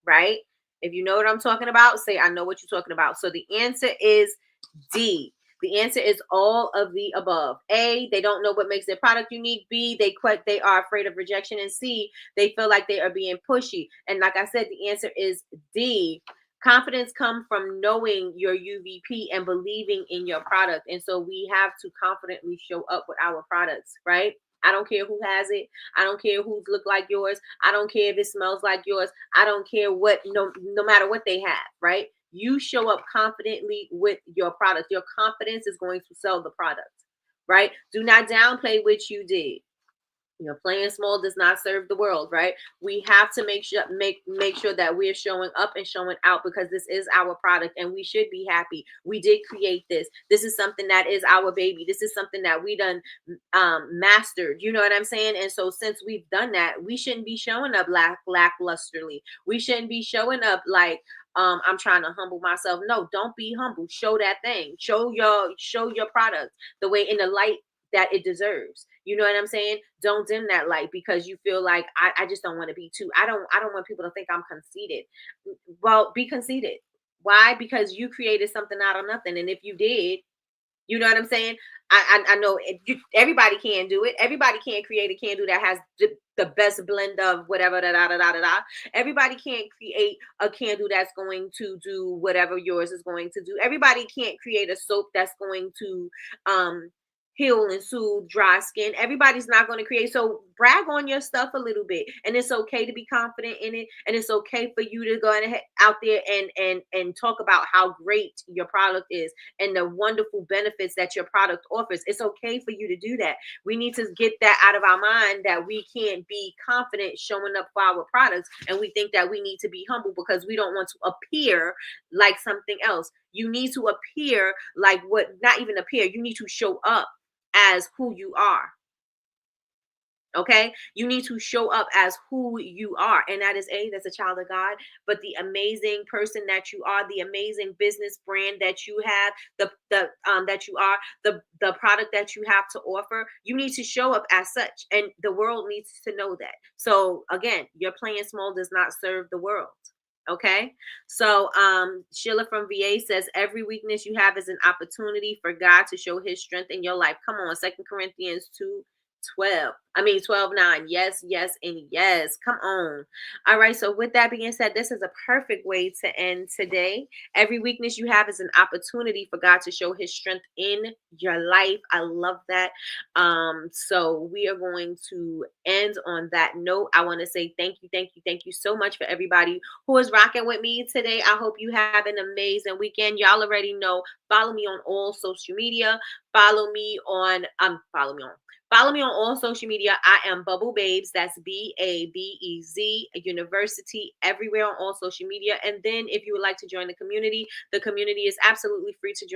right? If you know what I'm talking about, say I know what you're talking about. So the answer is D. The answer is all of the above. A, they don't know what makes their product unique. B, they are afraid of rejection. And C, they feel like they are being pushy. And like I said, the answer is D. Confidence comes from knowing your UVP and believing in your product. And so we have to confidently show up with our products, right? I don't care who has it. I don't care who look like yours. I don't care if it smells like yours. I don't care no matter what they have, right? You show up confidently with your product. Your confidence is going to sell the product, right? Do not downplay what you did. Playing small does not serve the world, right? We have to make sure that we're showing up and showing out, because this is our product, and we should be happy. We did create this. This is something that is our baby. This is something that we done mastered. You know what I'm saying? And so since we've done that, we shouldn't be showing up lacklusterly. We shouldn't be showing up like I'm trying to humble myself. No, don't be humble. Show that thing. Show your product the way, in the light that it deserves. You know what I'm saying? Don't dim that light because you feel like I just don't want to be too. I don't want people to think I'm conceited. Well, be conceited. Why? Because you created something out of nothing. And if you did, you know what I'm saying? I know everybody can do it. Everybody can create a candle that has the best blend of whatever, da da da da da. Everybody can't create a candle that's going to do whatever yours is going to do. Everybody can't create a soap that's going to heal and soothe dry skin. Everybody's not going to create. So brag on your stuff a little bit, and it's okay to be confident in it, and it's okay for you to go ahead out there and talk about how great your product is and the wonderful benefits that your product offers. It's okay for you to do that. We need to get that out of our mind, that we can't be confident showing up for our products, and we think that we need to be humble because we don't want to appear like something else. You need to appear like not even appear. You need to show up as who you are. Okay, you need to show up as who you are, and that's a child of God. But the amazing person that you are, the amazing business brand that you have, that you are, the product that you have to offer, you need to show up as such, and the world needs to know that. So again, your playing small does not serve the world. Okay. So Sheila from VA says every weakness you have is an opportunity for God to show his strength in your life. Come on, 2 Corinthians 2:12. I mean 12:9. Yes, yes, and yes. Come on. All right. So with that being said, this is a perfect way to end today. Every weakness you have is an opportunity for God to show his strength in your life. I love that. So we are going to end on that note. I want to say thank you so much for everybody who is rocking with me today. I hope you have an amazing weekend. Y'all already know. Follow me on all social media. Follow me on all social media. I am Bubble Babes. That's BABEZ University everywhere on all social media. And then if you would like to join the community is absolutely free to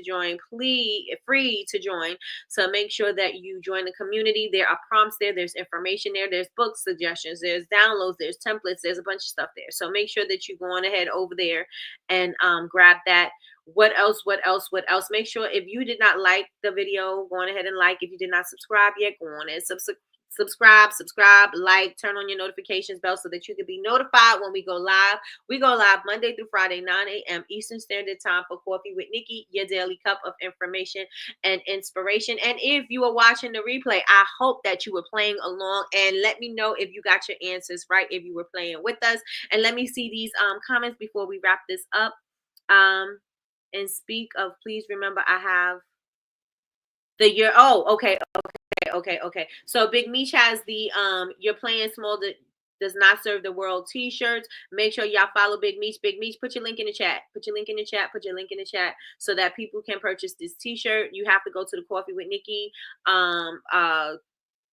join. Please, free to join. So make sure that you join the community. There are prompts there. There's information there. There's book suggestions. There's downloads. There's templates. There's a bunch of stuff there. So make sure that you go on ahead over there and grab that. What else? Make sure if you did not like the video, go on ahead and like. If you did not subscribe yet, go on and subscribe, like, turn on your notifications bell so that you can be notified when we go live. We go live Monday through Friday, 9 a.m. Eastern Standard Time for Coffee with Nikki, your daily cup of information and inspiration. And if you are watching the replay, I hope that you were playing along, and let me know if you got your answers right, if you were playing with us. And let me see these comments before we wrap this up. And speak of, please remember I have the year. Oh, okay. So Big Meech has the you're playing small does not serve the world t-shirts. Make sure y'all follow Big Meech. Big Meech, put your link in the chat. Put your link in the chat so that people can purchase this t-shirt. You have to go to the Coffee with Nikki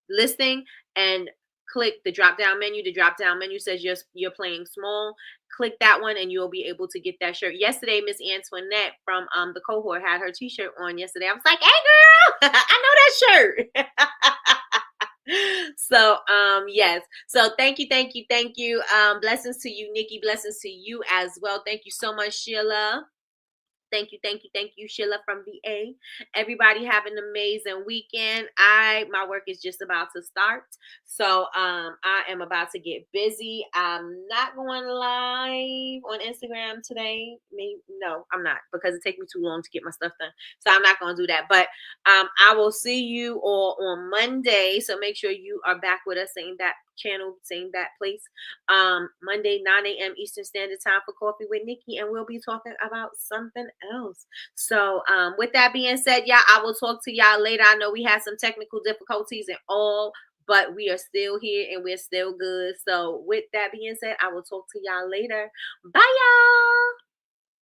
listing and click the drop down menu. The drop down menu says you're playing small. Click that one and you'll be able to get that shirt. Yesterday, Miss Antoinette from the cohort had her t-shirt on yesterday. I was like, hey girl, I know that shirt. So yes. So thank you. Blessings to you, Nikki. Blessings to you as well. Thank you so much, Sheila. Thank you, Sheila from VA. Everybody have an amazing weekend. My work is just about to start. So I am about to get busy. I'm not going live on Instagram today. No, I'm not, because it takes me too long to get my stuff done. So I'm not going to do that. But I will see you all on Monday. So make sure you are back with us, same that channel, same that place. Monday, 9 a.m. Eastern Standard Time for Coffee with Nikki, and we'll be talking about something else. So with that being said, y'all, I will talk to y'all later. I know we had some technical difficulties and all, but we are still here and we're still good. So with that being said, I will talk to y'all later. Bye, y'all.